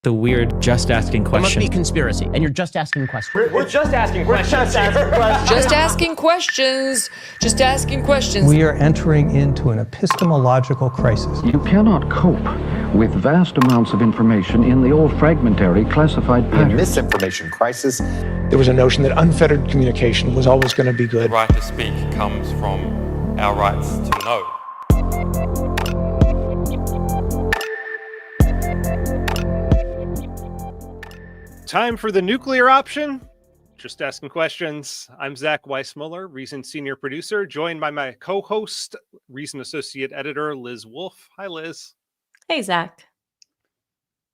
the weird just asking There must question. be conspiracy, and you're just asking questions. We're just asking questions. Just asking questions. Just asking questions. We are entering into an epistemological crisis. You cannot cope with vast amounts of information in the old fragmentary classified pattern. In this information crisis, there was a notion that unfettered communication was always going to be good. The right to speak comes from our rights to know. Time for the nuclear option. Just asking questions. I'm Zach Weissmuller, Reason Senior Producer, joined by my co-host, Reason Associate Editor, Liz Wolfe. Hi, Liz. Hey, Zach.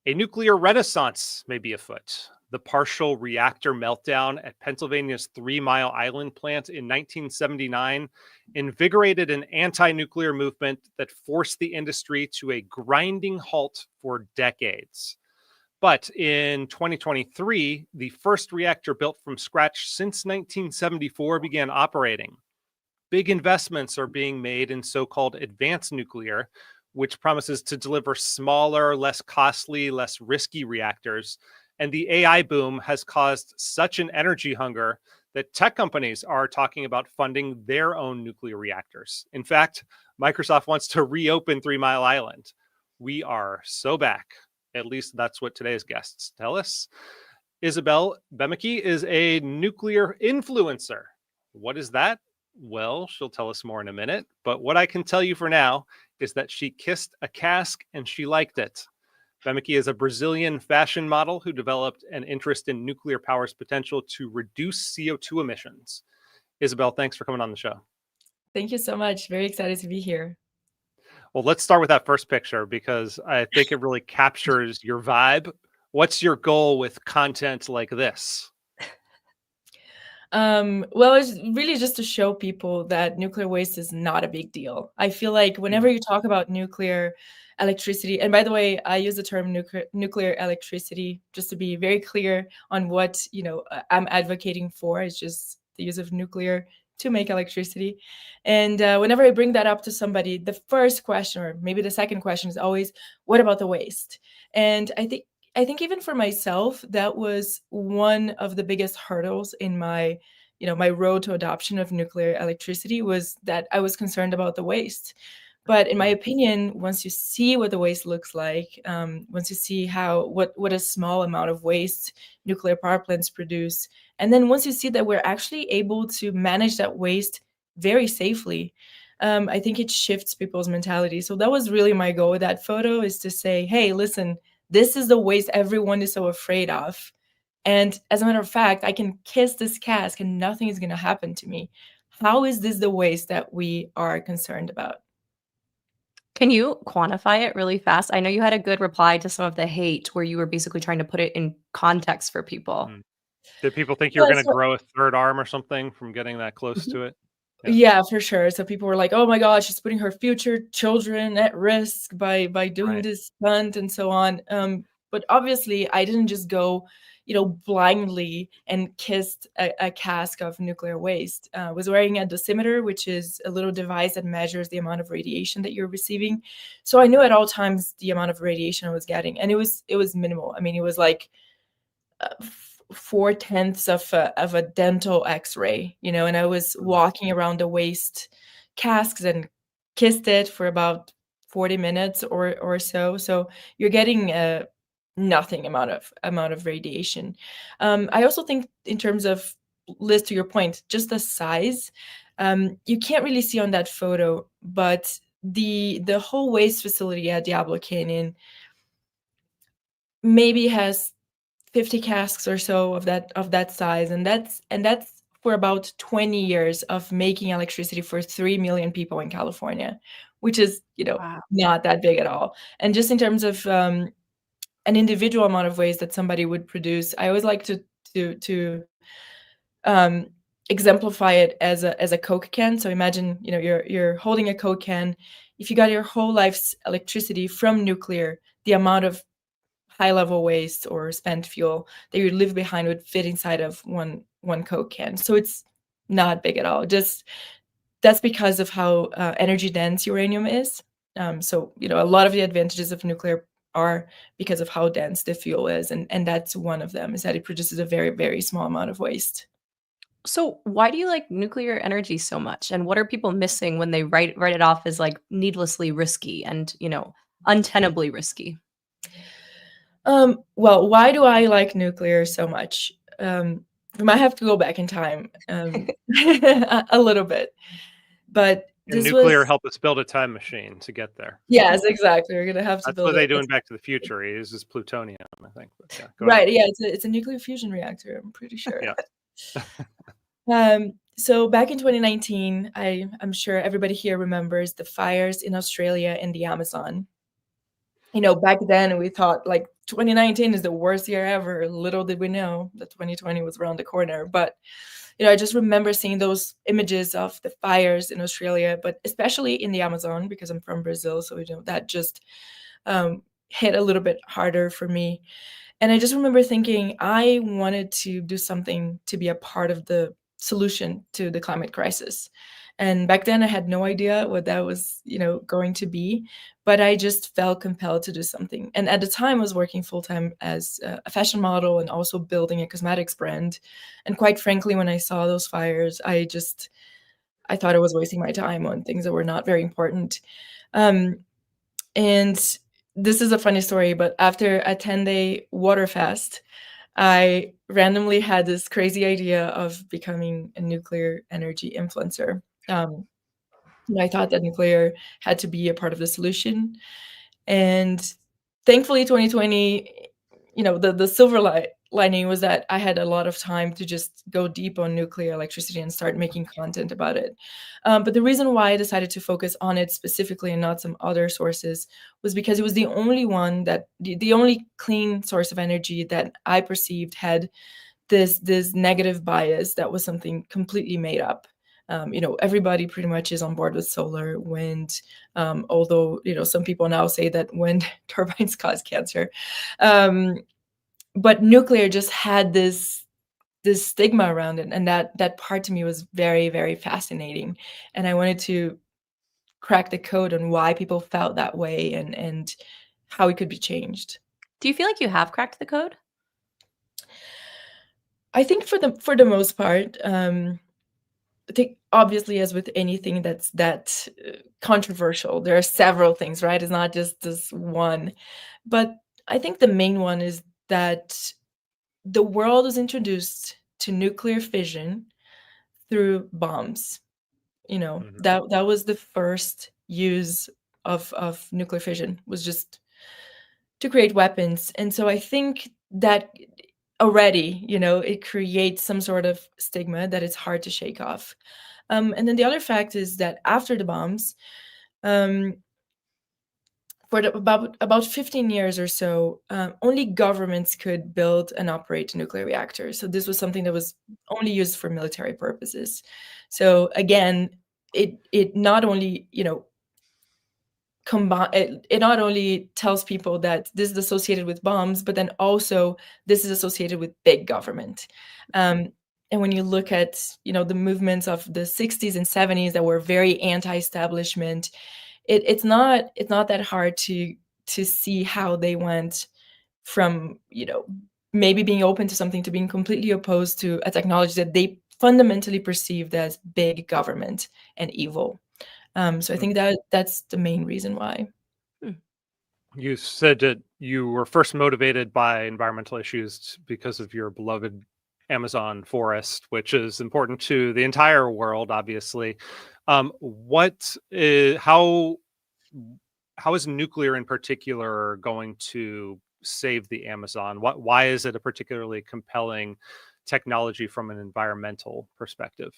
A nuclear renaissance may be afoot. The partial reactor meltdown at Pennsylvania's 3 Mile Island plant in 1979 invigorated an anti-nuclear movement that forced the industry to a grinding halt for decades. But in 2023, the first reactor built from scratch since 1974 began operating. Big investments are being made in so-called advanced nuclear, which promises to deliver smaller, less costly, less risky reactors. And the AI boom has caused such an energy hunger that tech companies are talking about funding their own nuclear reactors. In fact, Microsoft wants to reopen 3 Mile Island. We are so back. At least that's what today's guests tell us. Isabelle Boemeke is a nuclear influencer. What is that? Well, she'll tell us more in a minute. But what I can tell you for now is that she kissed a cask and she liked it. Boemeke is a Brazilian fashion model who developed an interest in nuclear power's potential to reduce CO2 emissions. Isabelle, thanks for coming on the show. Thank you so much. Very excited to be here. Well, let's start with that first picture because I think it really captures your vibe. What's your goal with content like this? Well, it's really just to show people that nuclear waste is not a big deal. I feel like whenever you talk about nuclear electricity, and by the way, I use the term nuclear electricity just to be very clear on what I'm advocating for. It's just the use of nuclear to make electricity. And whenever I bring that up to somebody, the first question, or maybe the second question, is always, what about the waste? And I think even for myself, that was one of the biggest hurdles in my road to adoption of nuclear electricity, was that I was concerned about the waste. But in my opinion, once you see what the waste looks like, once you see what a small amount of waste nuclear power plants produce, and then once you see that we're actually able to manage that waste very safely, I think it shifts people's mentality. So that was really my goal with that photo, is to say, hey, listen, this is the waste everyone is so afraid of. And as a matter of fact, I can kiss this cask and nothing is going to happen to me. How is this the waste that we are concerned about? Can you quantify it really fast? I know you had a good reply to some of the hate where you were basically trying to put it in context for people. Did people think you were going to grow a third arm or something from getting that close to it? Yeah, for sure. So people were like, oh my God, she's putting her future children at risk by doing this stunt and so on. But obviously, I didn't just go blindly and kissed a cask of nuclear waste. I was wearing a dosimeter, which is a little device that measures the amount of radiation that you're receiving. So I knew at all times the amount of radiation I was getting, and it was minimal. I mean, it was like 0.4 of a dental X-ray, and I was walking around the waste casks and kissed it for about 40 minutes or so. So you're getting nothing amount of radiation. I also think, in terms of, Liz, to your point, just the size, you can't really see on that photo, but the whole waste facility at Diablo Canyon maybe has 50 casks or so of that size, and that's for about 20 years of making electricity for 3 million people in California, which is not that big at all. And just in terms of an individual amount of waste that somebody would produce, I always like to exemplify it as a Coke can. So imagine you're holding a Coke can. If you got your whole life's electricity from nuclear, the amount of high-level waste or spent fuel that you leave behind would fit inside of one Coke can. So it's not big at all. Just that's because of how energy dense uranium is. So a lot of the advantages of nuclear are because of how dense the fuel is. And that's one of them, is that it produces a very, very small amount of waste. So why do you like nuclear energy so much? And what are people missing when they write it off as like needlessly risky and, untenably risky? Well, why do I like nuclear so much? We might have to go back in time a little bit. But And this nuclear was helped us build a time machine to get there. Yes, exactly. We're gonna have to That's build what they it. do in Back to the Future. He uses plutonium, I think. But yeah, go Right, ahead. yeah, it's a nuclear fusion reactor, I'm pretty sure. Yeah. So back in 2019, I'm sure everybody here remembers the fires in Australia and the Amazon. Back then we thought like 2019 is the worst year ever. Little did we know that 2020 was around the corner. But I just remember seeing those images of the fires in Australia, but especially in the Amazon, because I'm from Brazil. So that just hit a little bit harder for me. And I just remember thinking I wanted to do something to be a part of the solution to the climate crisis. And back then I had no idea what that was, going to be, but I just felt compelled to do something. And at the time I was working full time as a fashion model and also building a cosmetics brand. And quite frankly, when I saw those fires, I thought I was wasting my time on things that were not very important. And this is a funny story, but after a 10-day water fast, I randomly had this crazy idea of becoming a nuclear energy influencer. I thought that nuclear had to be a part of the solution. And thankfully, 2020, the silver lining was that I had a lot of time to just go deep on nuclear electricity and start making content about it. But the reason why I decided to focus on it specifically and not some other sources was because it was the only one that the only clean source of energy that I perceived had this negative bias that was something completely made up. Everybody pretty much is on board with solar, wind, although, some people now say that wind turbines cause cancer. But nuclear just had this stigma around it. And that part to me was very, very fascinating. And I wanted to crack the code on why people felt that way and how it could be changed. Do you feel like you have cracked the code? I think for the most part, I think obviously, as with anything that's controversial, there are several things, right? It's not just this one. But I think the main one is that the world was introduced to nuclear fission through bombs. That was the first use of nuclear fission, was just to create weapons. And so I think that already, it creates some sort of stigma that it's hard to shake off. And then the other fact is that after the bombs, for about 15 years or so, only governments could build and operate nuclear reactors. So this was something that was only used for military purposes. So again, it not only, it not only tells people that this is associated with bombs, but then also this is associated with big government. And when you look at, the movements of the 60s and 70s that were very anti-establishment, it's not that hard to see how they went from, maybe being open to something to being completely opposed to a technology that they fundamentally perceived as big government and evil. So I think that's the main reason why. You said that you were first motivated by environmental issues because of your beloved Amazon forest, which is important to the entire world, obviously. How is nuclear in particular going to save the Amazon? Why is it a particularly compelling technology from an environmental perspective?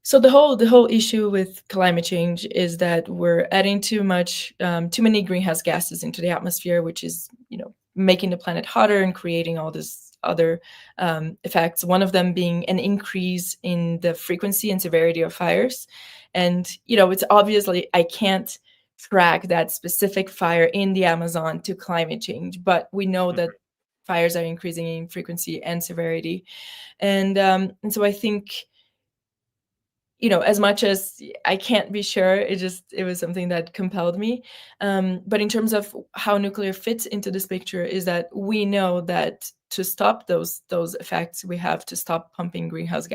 So the whole issue with climate change is that we're adding too many greenhouse gases into the atmosphere, which is, making the planet hotter and creating all this other effects. One of them being an increase in the frequency and severity of fires. And, it's obviously I can't track that specific fire in the Amazon to climate change, but we know that fires are increasing in frequency and severity. And so I think as much as I can't be sure, it was something that compelled me. But in terms of how nuclear fits into this picture, is that we know that to stop those effects, we have to stop pumping greenhouse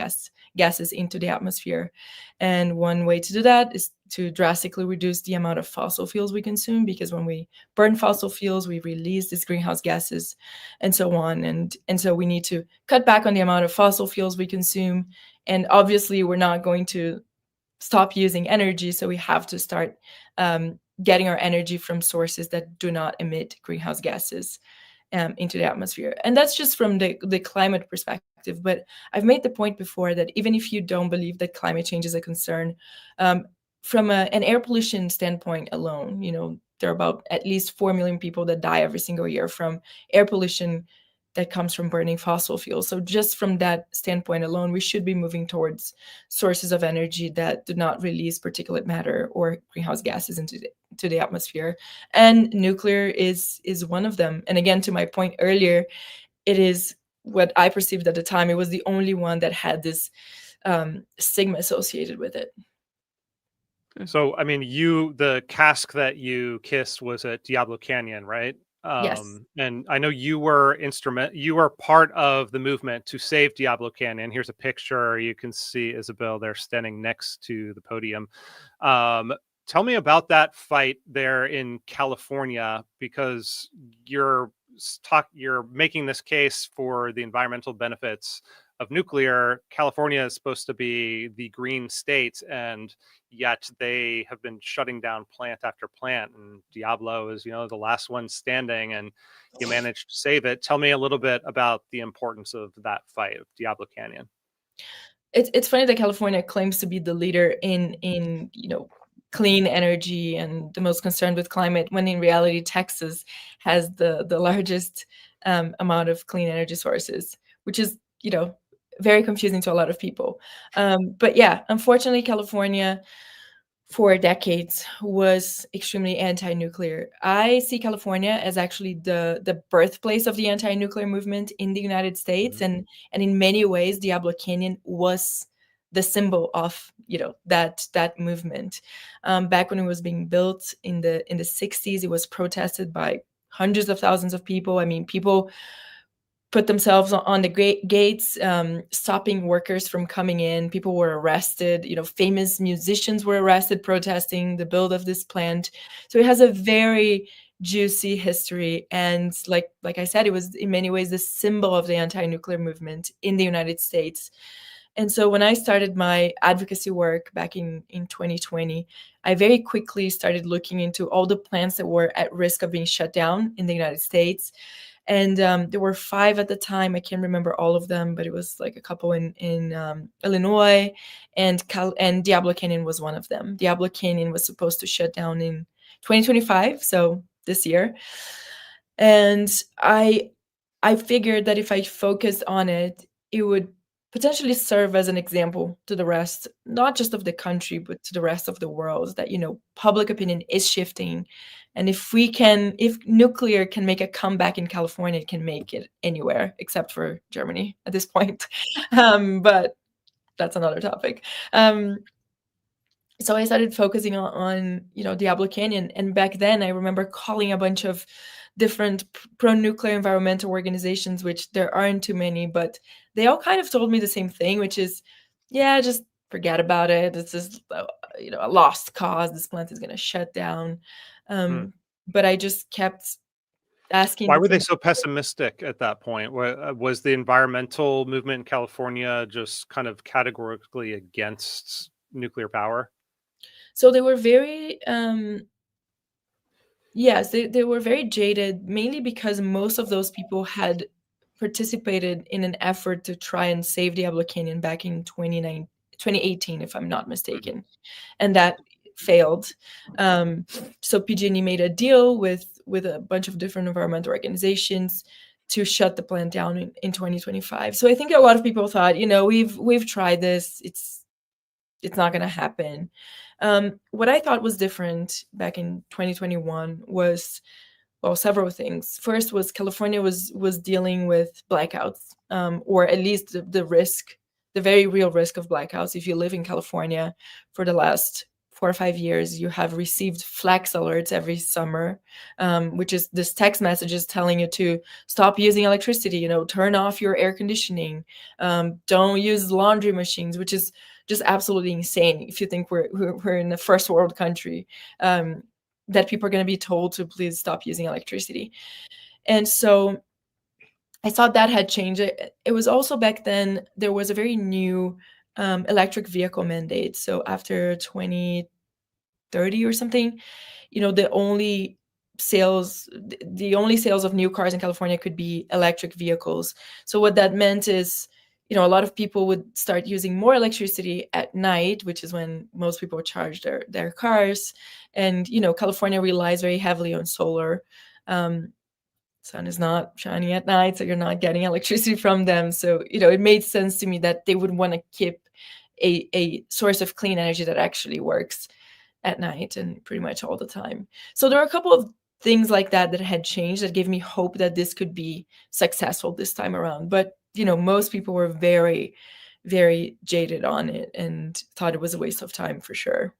gases into the atmosphere. And one way to do that is to drastically reduce the amount of fossil fuels we consume, because when we burn fossil fuels, we release these greenhouse gases and so on. And so we need to cut back on the amount of fossil fuels we consume. And obviously, we're not going to stop using energy, so we have to start getting our energy from sources that do not emit greenhouse gases into the atmosphere. And that's just from the climate perspective. But I've made the point before that even if you don't believe that climate change is a concern, from an air pollution standpoint alone, there are about at least 4 million people that die every single year from air pollution that comes from burning fossil fuels. So just from that standpoint alone, we should be moving towards sources of energy that do not release particulate matter or greenhouse gases into the atmosphere. And nuclear is one of them. And again, to my point earlier, it is what I perceived at the time. It was the only one that had this stigma associated with it. So, I mean, the cask that you kissed was at Diablo Canyon, right? Yes. And I know you were part of the movement to save Diablo Canyon. Here's a picture. You can see Isabelle there standing next to the podium. Tell me about that fight there in California, because you're making this case for the environmental benefits of nuclear. California is supposed to be the green state, and yet they have been shutting down plant after plant, and Diablo is, the last one standing, and you managed to save it. Tell me a little bit about the importance of that fight of Diablo Canyon. It's funny that California claims to be the leader in clean energy and the most concerned with climate, when in reality Texas has the largest amount of clean energy sources, which is very confusing to a lot of people. But yeah, unfortunately, California for decades was extremely anti-nuclear. I see California as actually the birthplace of the anti-nuclear movement in the United States, and in many ways, Diablo Canyon was the symbol of that movement. Back when it was being built in the 60s, it was protested by hundreds of thousands of people. I mean, people put themselves on the gates, stopping workers from coming in. People were arrested. Famous musicians were arrested protesting the build of this plant. So it has a very juicy history. And like I said, it was in many ways the symbol of the anti-nuclear movement in the United States. And so when I started my advocacy work back in 2020, I very quickly started looking into all the plants that were at risk of being shut down in the United States. And there were 5 at the time. I can't remember all of them, but it was like a couple in Illinois, and Diablo Canyon was one of them. Diablo Canyon was supposed to shut down in 2025, so this year. And I figured that if I focused on it, it would potentially serve as an example to the rest, not just of the country, but to the rest of the world, that, public opinion is shifting. And if nuclear can make a comeback in California, it can make it anywhere except for Germany at this point. But that's another topic. So I started focusing on Diablo Canyon. And back then I remember calling a bunch of different pro-nuclear environmental organizations, which there aren't too many, but they all kind of told me the same thing, which is, yeah, just forget about it. It's just, a lost cause. This plant is going to shut down. But I just kept asking. Why were they so pessimistic at that point? Was the environmental movement in California just kind of categorically against nuclear power? So they were very, yes, they were very jaded, mainly because most of those people had participated in an effort to try and save Diablo Canyon back in 2018, if I'm not mistaken. And that failed. So PG&E made a deal with a bunch of different environmental organizations to shut the plant down in 2025. So I think a lot of people thought, we've tried this. It's not going to happen. What I thought was different back in 2021 was, well, several things. First was California was dealing with blackouts, or at least the risk the very real risk of blackouts. If you live in California for the last 4 or 5 years, you have received flex alerts every summer, which is this text messages telling you to stop using electricity, turn off your air conditioning, don't use laundry machines, which is just absolutely insane if you think we're in a first world country, that people are going to be told to please stop using electricity. And so I thought that had changed. It was also back then, there was a very new electric vehicle mandate. So after 2030 or something, the only sales of new cars in California could be electric vehicles. So what that meant is, a lot of people would start using more electricity at night, which is when most people charge their cars. And, California relies very heavily on solar. Sun is not shining at night, so you're not getting electricity from them. So, it made sense to me that they would want to keep a source of clean energy that actually works at night and pretty much all the time. So there are a couple of things like that had changed that gave me hope that this could be successful this time around. But, most people were very, very jaded on it and thought it was a waste of time for sure.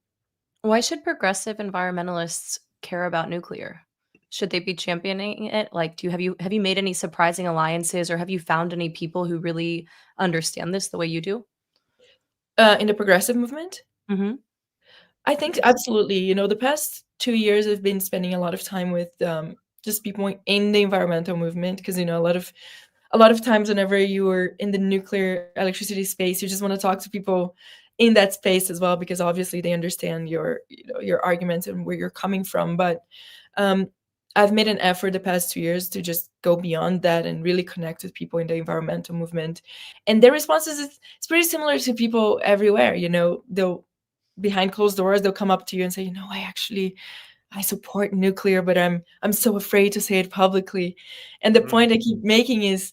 Why should progressive environmentalists care about nuclear? Should they be championing it? Like, have you made any surprising alliances, or have you found any people who really understand this the way you do? In the progressive movement? Mhm. I think absolutely. The past 2 years I've been spending a lot of time with just people in the environmental movement, because a lot of times whenever you are in the nuclear electricity space, you just want to talk to people in that space as well, because obviously they understand your arguments and where you're coming from. But I've made an effort the past 2 years to just go beyond that and really connect with people in the environmental movement. And their responses, it's pretty similar to people everywhere. They'll, behind closed doors, they'll come up to you and say, I support nuclear, but I'm so afraid to say it publicly. And the point I keep making is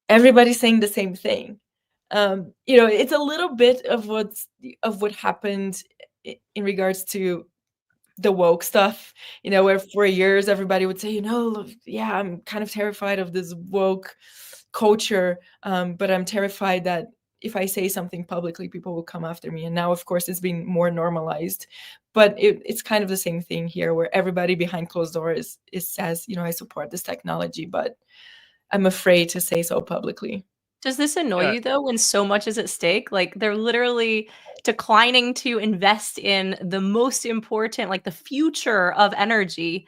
everybody's saying the same thing. It's a little bit of what happened in regards to the woke stuff, where for years everybody would say, yeah, I'm kind of terrified of this woke culture, but I'm terrified that if I say something publicly, people will come after me. And now, of course, it's being more normalized. But it's kind of the same thing here, where everybody behind closed doors says, I support this technology, but I'm afraid to say so publicly. Does this annoy Yeah. you though, when so much is at stake? Like, they're literally declining to invest in the most important, like the future of energy,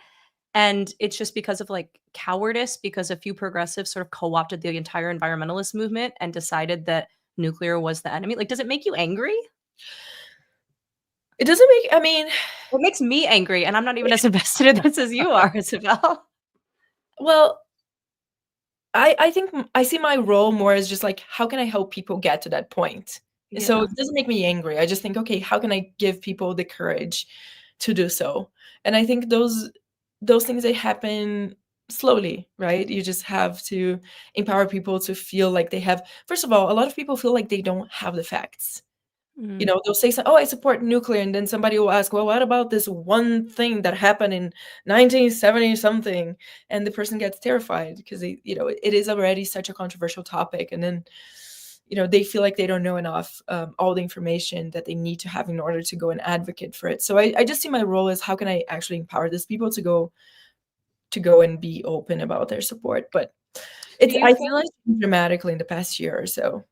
and it's just because of like cowardice, because a few progressives sort of co-opted the entire environmentalist movement and decided that nuclear was the enemy. Like, does it make you angry? It doesn't make, I mean, It makes me angry, and I'm not even as invested in this as you are, Isabelle. well, I think I see my role more as just like, how can I help people get to that point? So Yeah. it doesn't make me angry. I just think, okay, how can I give people the courage to do so? And I think those things, they happen slowly, right? You just have to empower people to feel like they have. First of all, a lot of people feel like they don't have the facts. Mm. They'll say, "Oh, I support nuclear," and then somebody will ask, "Well, what about this one thing that happened in 1970 something?" And the person gets terrified because it is already such a controversial topic, and then they feel like they don't know enough, all the information that they need to have in order to go and advocate for it. So I just see my role as, how can I actually empower these people to go and be open about their support? But Do you I feel think like it's changed dramatically in the past year or so.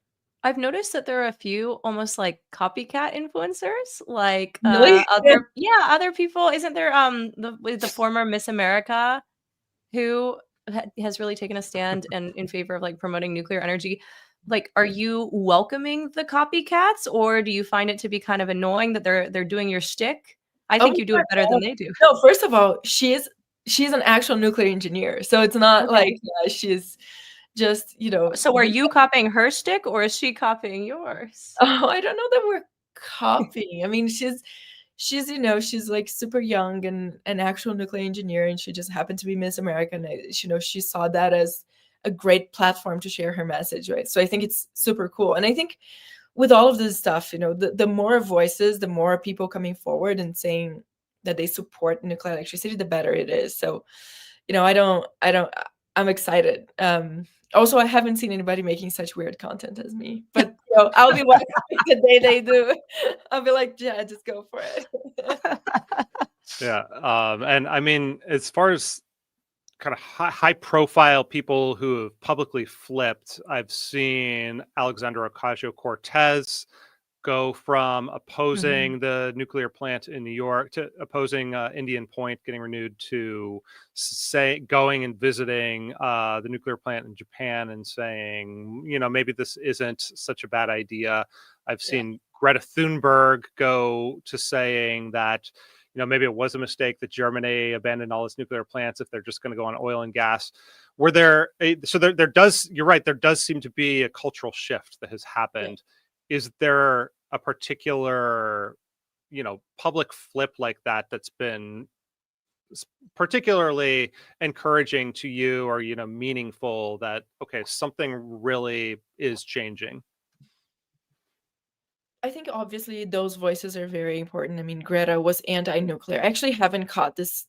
I've noticed that there are a few almost like copycat influencers, like, Really? other people. Isn't there, the former Miss America who has really taken a stand and in favor of, like, promoting nuclear energy? Like, are you welcoming the copycats, or do you find it to be kind of annoying that they're doing your shtick? I Oh think you do my it better than god. they do. No, first of all, she's an actual nuclear engineer, so it's not Okay. like, she's just, So are you copying her shtick, or is she copying yours? oh, I don't know that we're copying. I mean, she's, she's, like, super young and an actual nuclear engineer, and she just happened to be Miss America, and she saw that as a great platform to share her message, right? So I think it's super cool, and I think with all of this stuff, the more voices, the more people coming forward and saying that they support nuclear electricity, the better it is. So, I'm excited. Also, I haven't seen anybody making such weird content as me, but go. I'll be watching the day they do. I'll be like, yeah, just go for it. Yeah. And I mean, as far as kind of high profile people who have publicly flipped, I've seen Alexandra Ocasio-Cortez go from opposing the nuclear plant in New York to opposing Indian Point getting renewed to going and visiting the nuclear plant in Japan and saying, maybe this isn't such a bad idea. I've seen Greta Thunberg go to saying that, maybe it was a mistake that Germany abandoned all its nuclear plants if they're just going to go on oil and gas. There does, you're right, there does seem to be a cultural shift that has happened. Is there a particular, public flip like that that's been particularly encouraging to you or, meaningful that, okay, something really is changing? I think obviously those voices are very important. I mean, Greta was anti-nuclear. I actually haven't caught this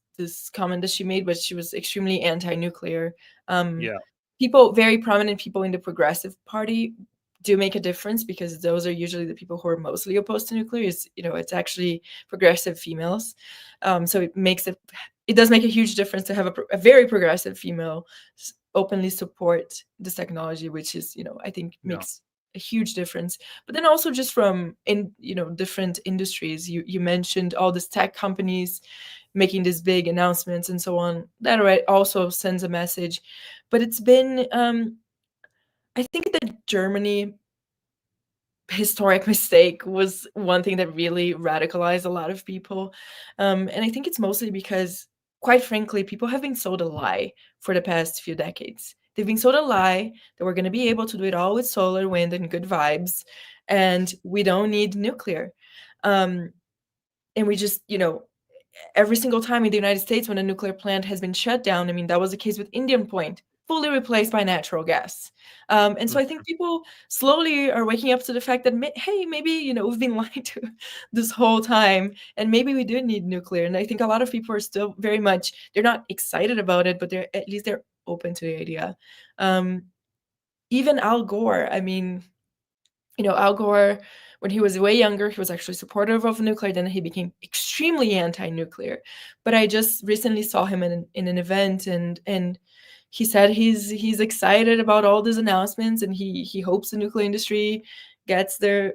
comment that she made, but she was extremely anti-nuclear. Very prominent people in the Progressive Party do make a difference because those are usually the people who are mostly opposed to nuclear. It's actually progressive females. So it does make a huge difference to have a very progressive female openly support this technology, which is, I think makes a huge difference. But then also just from different industries, you mentioned all these tech companies making these big announcements and so on. That also sends a message. But it's been I think the Germany historic mistake was one thing that really radicalized a lot of people. And I think it's mostly because, quite frankly, people have been sold a lie for the past few decades. They've been sold a lie that we're going to be able to do it all with solar, wind, and good vibes, and we don't need nuclear. And we just, every single time in the United States when a nuclear plant has been shut down, I mean, that was the case with Indian Point, fully replaced by natural gas. And so I think people slowly are waking up to the fact that, hey, maybe, we've been lied to this whole time, and maybe we do need nuclear. And I think a lot of people are still very much, they're not excited about it, but they're open to the idea. Even Al Gore, I mean, Al Gore, when he was way younger, he was actually supportive of nuclear. Then he became extremely anti-nuclear. But I just recently saw him in an event, and he said he's excited about all these announcements, and he hopes the nuclear industry gets their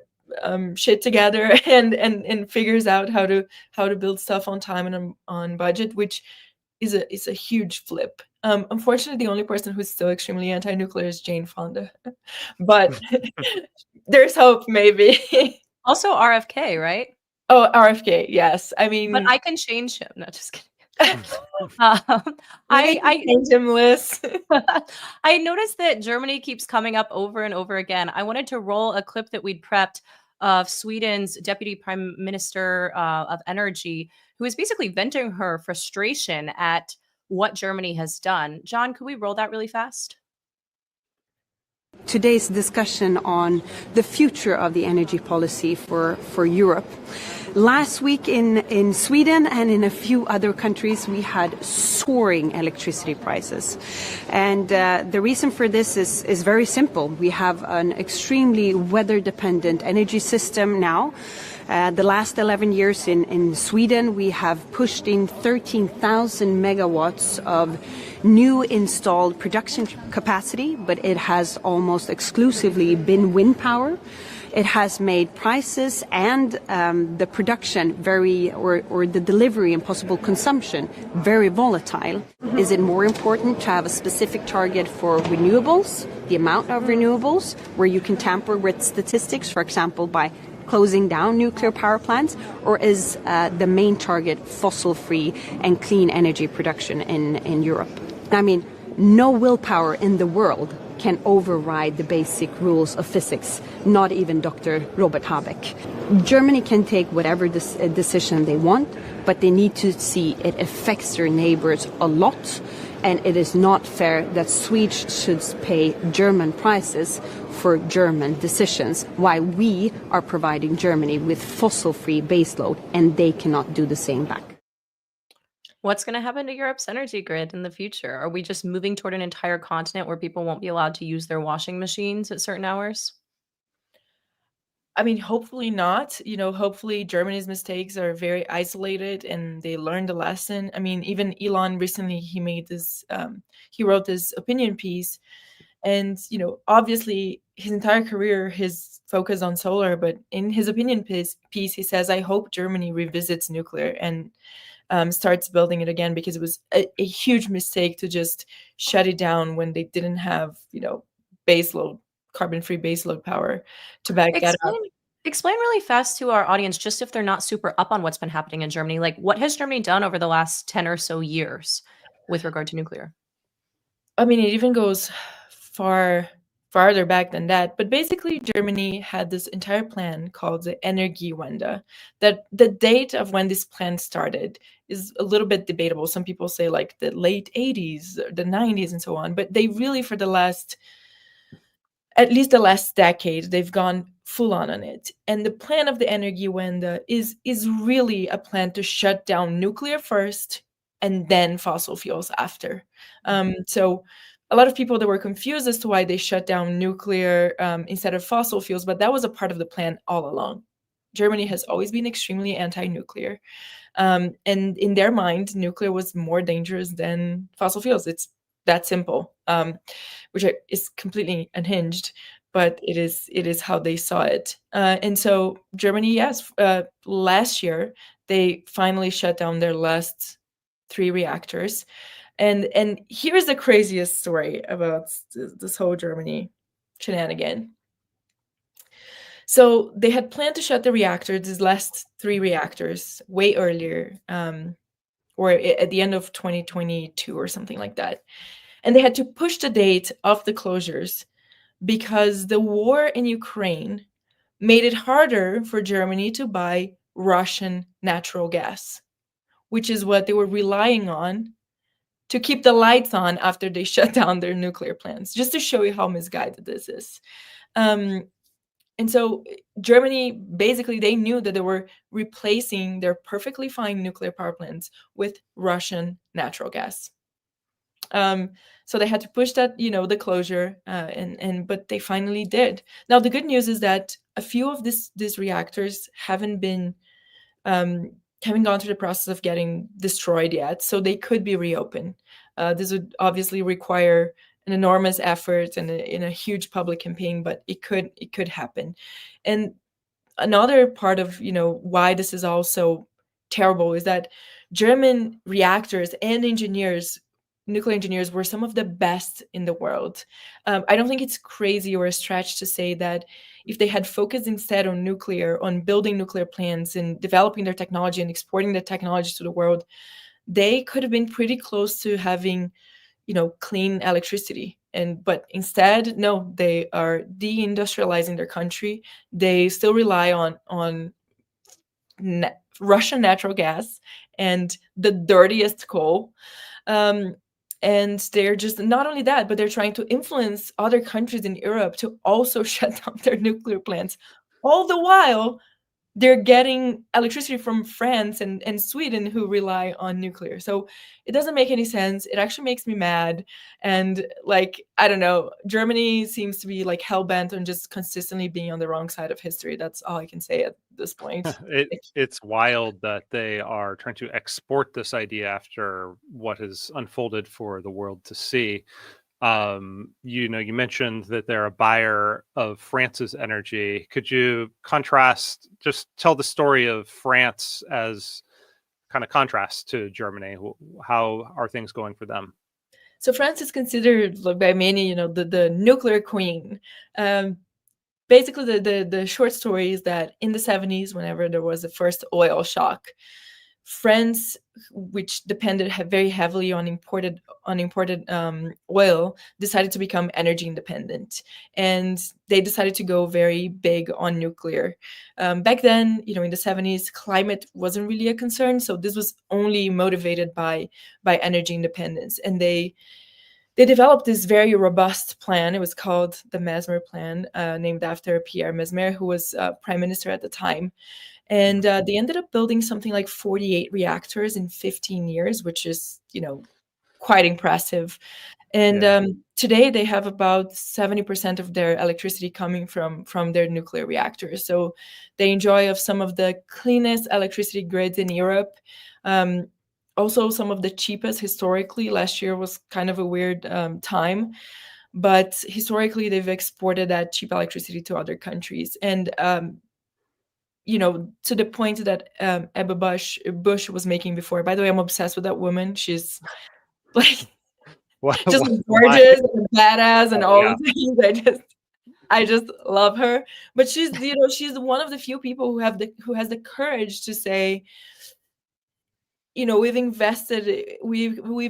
shit together and figures out how to build stuff on time and on budget, which is a huge flip. Unfortunately, the only person who's still extremely anti-nuclear is Jane Fonda, but there's hope, maybe. Also RFK, right? Oh, RFK, yes. I mean, but I can change him. No, just kidding. I change him, Liz. I noticed that Germany keeps coming up over and over again. I wanted to roll a clip that we'd prepped of Sweden's Deputy Prime Minister of Energy, who is basically venting her frustration at what Germany has done. John, could we roll that really fast? Today's discussion on the future of the energy policy for Europe. Last week in Sweden and in a few other countries, we had soaring electricity prices. And the reason for this is very simple. We have an extremely weather-dependent energy system now. The last 11 years in Sweden, we have pushed in 13,000 megawatts of new installed production capacity, but it has almost exclusively been wind power. It has made prices and the production or the delivery and possible consumption very volatile. Is it more important to have a specific target for renewables, the amount of renewables, where you can tamper with statistics, for example, by closing down nuclear power plants, or is the main target fossil-free and clean energy production in Europe? I mean, no willpower in the world can override the basic rules of physics, not even Dr. Robert Habeck. Germany can take whatever decision they want, but they need to see it affects their neighbors a lot, and it is not fair that Swedes should pay German prices for German decisions, while we are providing Germany with fossil-free baseload, and they cannot do the same back. What's going to happen to Europe's energy grid in the future? Are we just moving toward an entire continent where people won't be allowed to use their washing machines at certain hours? I mean, hopefully not. Hopefully Germany's mistakes are very isolated and they learned a lesson. I mean, even Elon recently, he wrote this opinion piece, and obviously his entire career his focus on solar, but in his opinion piece he says, I hope Germany revisits nuclear and starts building it again, because it was a huge mistake to just shut it down when they didn't have baseload, carbon-free baseload power to back that up. Explain really fast to our audience, just if they're not super up on what's been happening in Germany, like what has Germany done over the last 10 or so years with regard to nuclear? I mean, it even goes farther back than that. But basically, Germany had this entire plan called the Energiewende. That the date of when this plan started is a little bit debatable. Some people say like the late 80s, the 90s, and so on. But they really, for at least the last decade, they've gone full on it. And the plan of the Energiewende is really a plan to shut down nuclear first and then fossil fuels after. So a lot of people that were confused as to why they shut down nuclear instead of fossil fuels, but that was a part of the plan all along. Germany has always been extremely anti-nuclear. And in their mind, nuclear was more dangerous than fossil fuels. It's that simple, which is completely unhinged, but it is how they saw it. And so Germany, yes, last year, they finally shut down their last 3 reactors. And here's the craziest story about this whole Germany shenanigan. So they had planned to shut the reactors, these last 3 reactors, way earlier, or at the end of 2022 or something like that. And they had to push the date of the closures because the war in Ukraine made it harder for Germany to buy Russian natural gas, which is what they were relying on to keep the lights on after they shut down their nuclear plants, just to show you how misguided this is. And so Germany, basically, they knew that they were replacing their perfectly fine nuclear power plants with Russian natural gas. So they had to push that, the closure, but they finally did. Now, the good news is that a few of these reactors haven't gone through the process of getting destroyed yet, so they could be reopened. This would obviously require an enormous effort and a huge public campaign, but it could happen. And another part of why this is also terrible is that German reactors and nuclear engineers, were some of the best in the world. I don't think it's crazy or a stretch to say that if they had focused instead on nuclear, on building nuclear plants and developing their technology and exporting the technology to the world, they could have been pretty close to having, clean electricity. But instead, no, they are deindustrializing their country. They still rely on Russian natural gas and the dirtiest coal. And they're just not only that, but they're trying to influence other countries in Europe to also shut down their nuclear plants. All the while, they're getting electricity from France and Sweden, who rely on nuclear. So it doesn't make any sense. It actually makes me mad. And I don't know, Germany seems to be hell-bent on just consistently being on the wrong side of history. That's all I can say at this point. It's wild that they are trying to export this idea after what has unfolded for the world to see. You mentioned that they're a buyer of France's energy. Could you just tell the story of France as kind of contrast to Germany? How are things going for them? So France is considered by many, the nuclear queen. Basically, the short story is that in the 70s, whenever there was the first oil shock, France, which depended very heavily on imported oil, decided to become energy independent, and they decided to go very big on nuclear. Back then, in the 70s, climate wasn't really a concern, so this was only motivated by energy independence, and they developed this very robust plan. It was called the Mesmer Plan, named after Pierre Mesmer, who was prime minister at the time. And they ended up building something like 48 reactors in 15 years, which is, quite impressive. And Yeah. today they have about 70% of their electricity coming from their nuclear reactors. So they enjoy of some of the cleanest electricity grids in Europe. Also some of the cheapest historically. Last year was kind of a weird time, but historically they've exported that cheap electricity to other countries. And to the point that Ebba Bush was making before. By the way, I'm obsessed with that woman. She's like just Why? gorgeous and badass and all Yeah. the things. I just love her. But she's she's one of the few people who has the courage to say, we've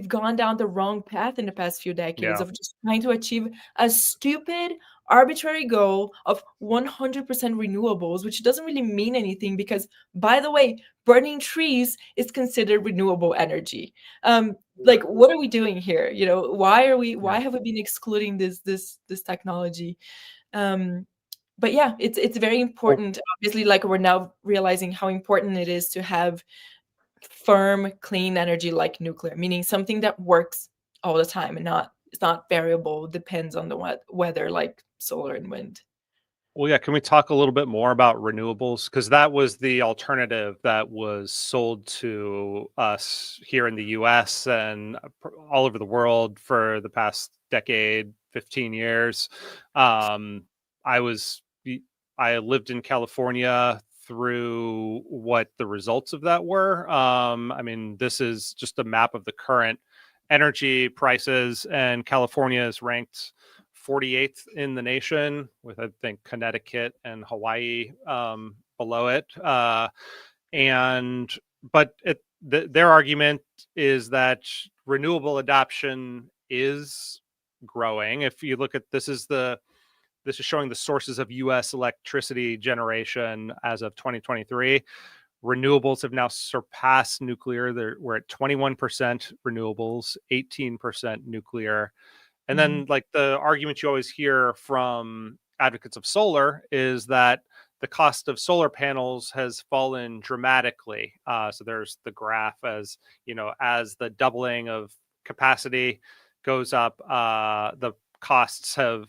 gone down the wrong path in the past few decades Yeah. of just trying to achieve a stupid arbitrary goal of 100% renewables, which doesn't really mean anything because, by the way, burning trees is considered renewable energy. Like, what are we doing here? Why have we been excluding this technology? But yeah, it's very important. Obviously, like, we're now realizing how important it is to have firm, clean energy like nuclear, meaning something that works all the time and it's not variable, depends on the weather, like solar and wind. Well, yeah. Can we talk a little bit more about renewables? Because that was the alternative that was sold to us here in the US and all over the world for the past decade, 15 years. Um, I was, I lived in California through what the results of that were. I mean, this is just a map of the current energy prices, and California is ranked 48th in the nation, with I think Connecticut and Hawaii below it. Their argument is that renewable adoption is growing. If you look at this is showing the sources of U.S. electricity generation as of 2023. Renewables have now surpassed nuclear. We're at 21% renewables, 18% nuclear. And then, like, the argument you always hear from advocates of solar is that the cost of solar panels has fallen dramatically. So there's the graph, as as the doubling of capacity goes up, the costs have,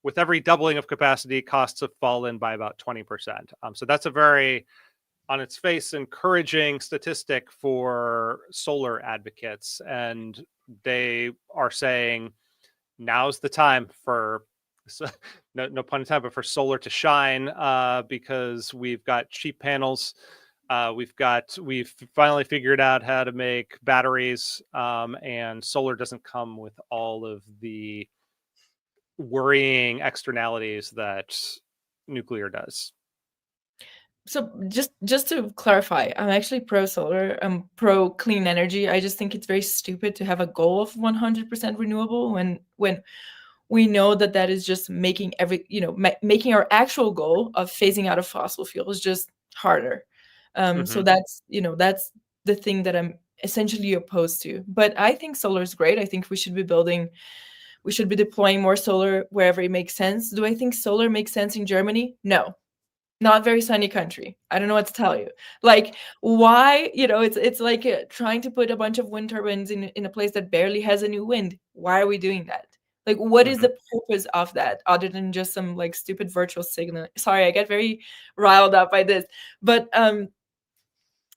with every doubling of capacity, costs have fallen by about 20%. So that's a very, on its face, encouraging statistic for solar advocates. And they are saying, now's the time for, no pun intended, but for solar to shine, because we've got cheap panels. We've finally figured out how to make batteries, and solar doesn't come with all of the worrying externalities that nuclear does. So just to clarify, I'm actually pro solar. I'm pro clean energy. I just think it's very stupid to have a goal of 100% renewable when we know that is just making making our actual goal of phasing out of fossil fuels just harder. So that's the thing that I'm essentially opposed to. But I think solar is great. I think we should be deploying more solar wherever it makes sense. Do I think solar makes sense in Germany? No. Not very sunny country. I don't know what to tell you. Like, why? It's like trying to put a bunch of wind turbines in a place that barely has any wind. Why are we doing that? Like, what is the purpose of that other than just some like stupid virtual signal? Sorry, I get very riled up by this. But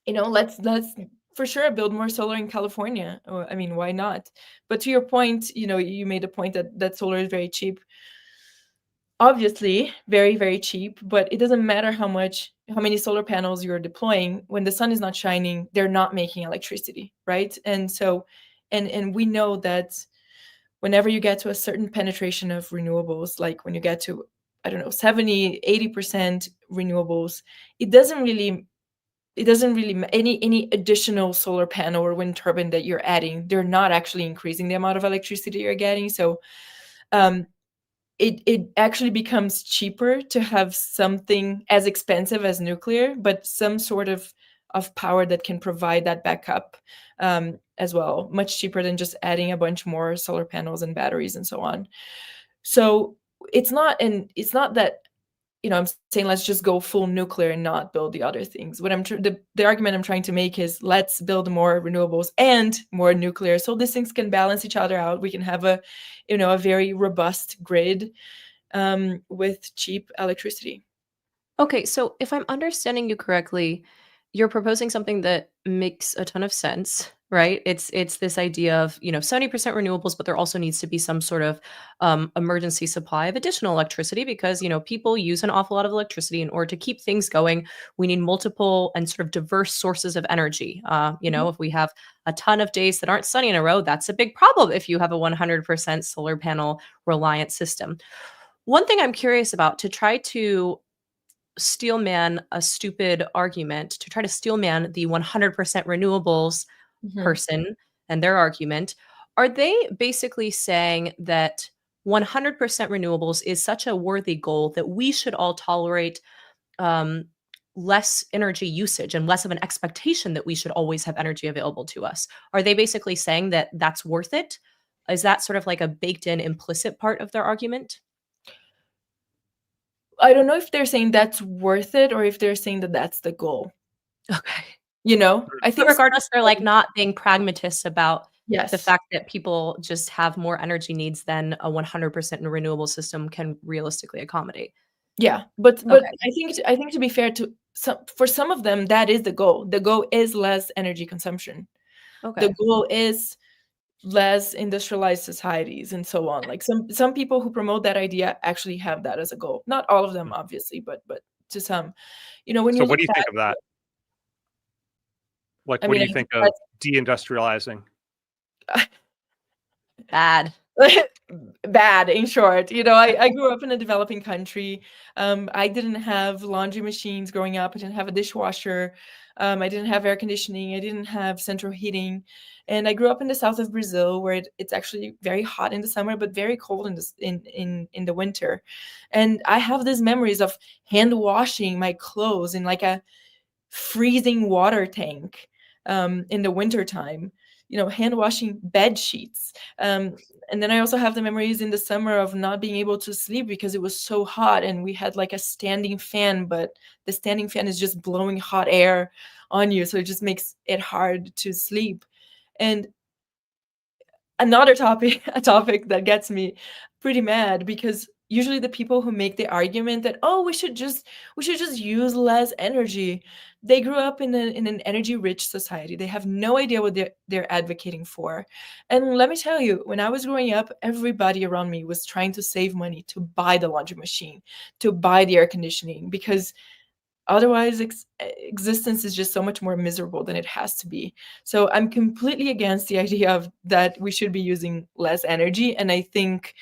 let's for sure build more solar in California. I mean, why not? But to your point, you made a point that solar is very cheap. Obviously very, very cheap, but it doesn't matter how many solar panels you're deploying. When the sun is not shining, they're not making electricity, right? And so and we know that whenever you get to a certain penetration of renewables, like when you get to, I don't know, 70-80% renewables, it doesn't really any additional solar panel or wind turbine that you're adding, they're not actually increasing the amount of electricity you're getting. So it actually becomes cheaper to have something as expensive as nuclear, but some sort of power that can provide that backup as well, much cheaper than just adding a bunch more solar panels and batteries and so on. So it's not that I'm saying let's just go full nuclear and not build the other things. What the argument I'm trying to make is let's build more renewables and more nuclear, so these things can balance each other out. We can have a very robust grid with cheap electricity. Okay, so if I'm understanding you correctly, you're proposing something that makes a ton of sense, right? It's this idea of, 70% renewables, but there also needs to be some sort of emergency supply of additional electricity because, people use an awful lot of electricity. In order to keep things going, we need multiple and sort of diverse sources of energy. If we have a ton of days that aren't sunny in a row, that's a big problem if you have a 100% solar panel reliant system. One thing I'm curious about to try to steelman a stupid argument, to try to steelman the 100% renewables Mhm. person and their argument, are they basically saying that 100% renewables is such a worthy goal that we should all tolerate um, less energy usage and less of an expectation that we should always have energy available to us? Are they basically saying that that's worth it? Is that sort of like a baked in implicit part of their argument? I don't know if they're saying that's worth it or if they're saying that that's the goal. Okay. I But think regardless, they're, like, not being pragmatists about the yes. fact that people just have more energy needs than a 100% renewable system can realistically accommodate. Yeah, but Okay, I think to be fair to for some of them, that is the goal. The goal is less energy consumption. The okay. goal is less industrialized societies and so on. Like some people who promote that idea actually have that as a goal. Not all of them, Mm. obviously, but to some. When So you what look do you think back, of that? Like, I what do mean, you think of deindustrializing? Bad. bad in short. I grew up in a developing country. I didn't have laundry machines growing up. I didn't have a dishwasher. I didn't have air conditioning. I didn't have central heating. And I grew up in the south of Brazil, where it's actually very hot in the summer, but very cold in the winter. And I have these memories of hand washing my clothes in like a freezing water tank in the winter time. Hand washing bed sheets. And then I also have the memories in the summer of not being able to sleep because it was so hot and we had like a standing fan, but the standing fan is just blowing hot air on you, so it just makes it hard to sleep. And another topic a topic that gets me pretty mad, because usually the people who make the argument that, oh, we should just use less energy, they grew up in an energy rich society. They have no idea what they're advocating for. And let me tell you, when I was growing up, everybody around me was trying to save money to buy the laundry machine, to buy the air conditioning, because otherwise existence is just so much more miserable than it has to be. So I'm completely against the idea of that we should be using less energy. And I think,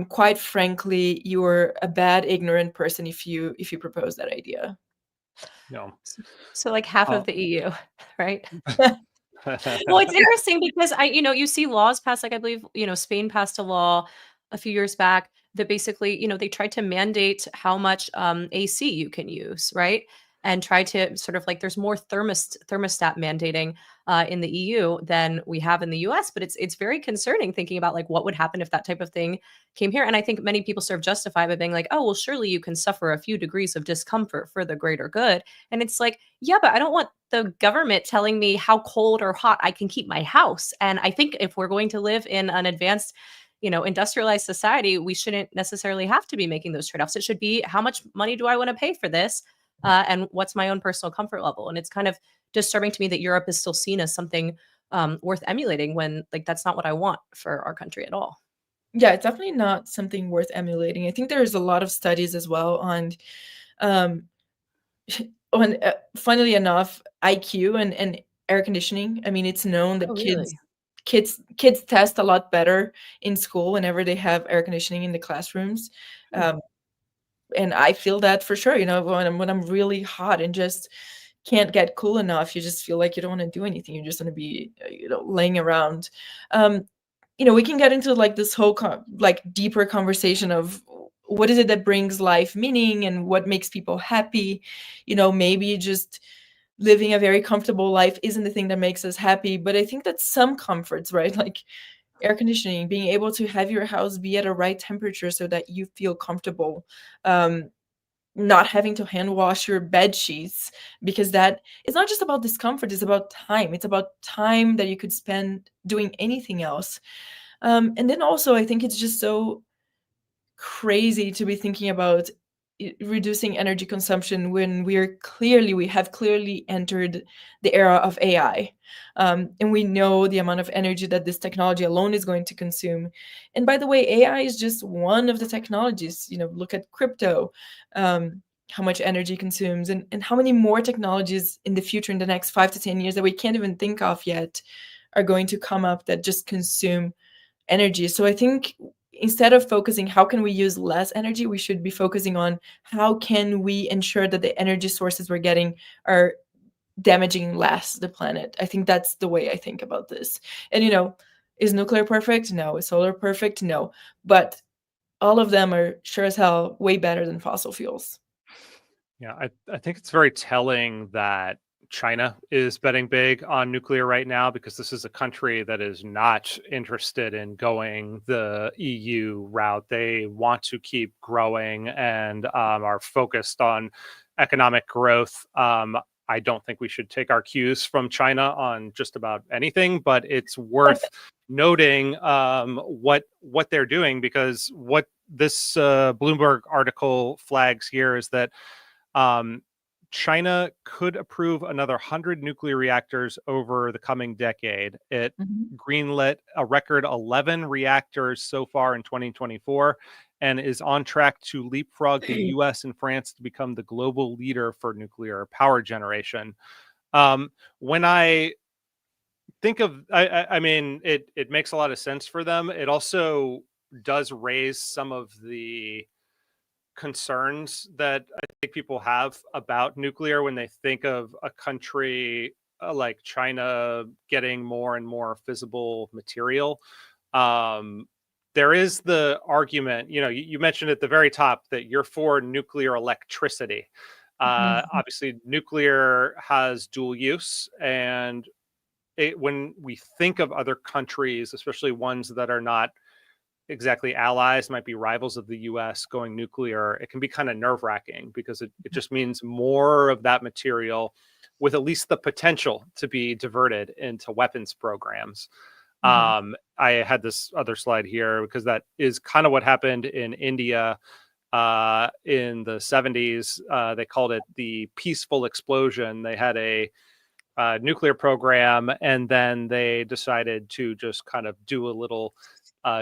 quite frankly, you're a bad ignorant person if you propose that idea. No. So, like, half Uh, of the EU, right? Well, it's interesting because you see laws passed, like I believe, Spain passed a law a few years back that basically, they tried to mandate how much AC you can use, right? And try to sort of like there's more thermostat mandating in the EU than we have in the US, but it's very concerning thinking about like what would happen if that type of thing came here. And I think many people sort of justify by being like, oh, well, surely you can suffer a few degrees of discomfort for the greater good. And it's like, yeah, but I don't want the government telling me how cold or hot I can keep my house. And I think if we're going to live in an advanced, industrialized society, we shouldn't necessarily have to be making those trade-offs. It should be how much money do I want to pay for this? And what's my own personal comfort level? And it's kind of disturbing to me that Europe is still seen as something worth emulating when like that's not what I want for our country at all. Yeah, it's definitely not something worth emulating. I think there's a lot of studies as well um, funnily enough, IQ and air conditioning. I mean, it's known that Oh, kids really? kids kids test a lot better in school whenever they have air conditioning in the classrooms. Hmm. Um, and I feel that for sure. When I'm really hot and just can't get cool enough, you just feel like you don't want to do anything. You just want to be, laying around. Um, we can get into like this whole like deeper conversation of what is it that brings life meaning and what makes people happy. Maybe just living a very comfortable life isn't the thing that makes us happy, but I think that some comforts, right? Like air conditioning, being able to have your house be at a right temperature so that you feel comfortable. not having to hand wash your bed sheets, because that it's not just about discomfort, it's about time. It's about time that you could spend doing anything else. And then also, I think it's just so crazy to be thinking about reducing energy consumption when we have clearly entered the era of AI, and we know the amount of energy that this technology alone is going to consume. And by the way, AI is just one of the technologies. Look at crypto, how much energy consumes, and how many more technologies in the future, in the next 5 to 10 years, that we can't even think of yet, are going to come up that just consume energy. So I think instead of focusing how can we use less energy, we should be focusing on how can we ensure that the energy sources we're getting are damaging less the planet. I think that's the way I think about this. And is nuclear perfect? No. Is solar perfect? No. But all of them are sure as hell way better than fossil fuels. Yeah, I think it's very telling that China is betting big on nuclear right now, because this is a country that is not interested in going the EU route. They want to keep growing and are focused on economic growth. I don't think we should take our cues from China on just about anything, but it's worth noting what they're doing, because what this Bloomberg article flags here is that China could approve another 100 nuclear reactors over the coming decade. It greenlit a record 11 reactors so far in 2024 and is on track to leapfrog the US and France to become the global leader for nuclear power generation. When I think of, I mean, it makes a lot of sense for them. It also does raise some of the concerns that I think people have about nuclear when they think of a country like China getting more and more fissile material. There is the argument, you mentioned at the very top that you're for nuclear electricity. Obviously, nuclear has dual use, and when we think of other countries, especially ones that are not exactly allies, might be rivals of the US going nuclear, it can be kind of nerve-wracking, because it just means more of that material with at least the potential to be diverted into weapons programs. I had this other slide here because that is kind of what happened in India in the 70s. They called it the peaceful explosion. They had a nuclear program, and then they decided to just kind of do a little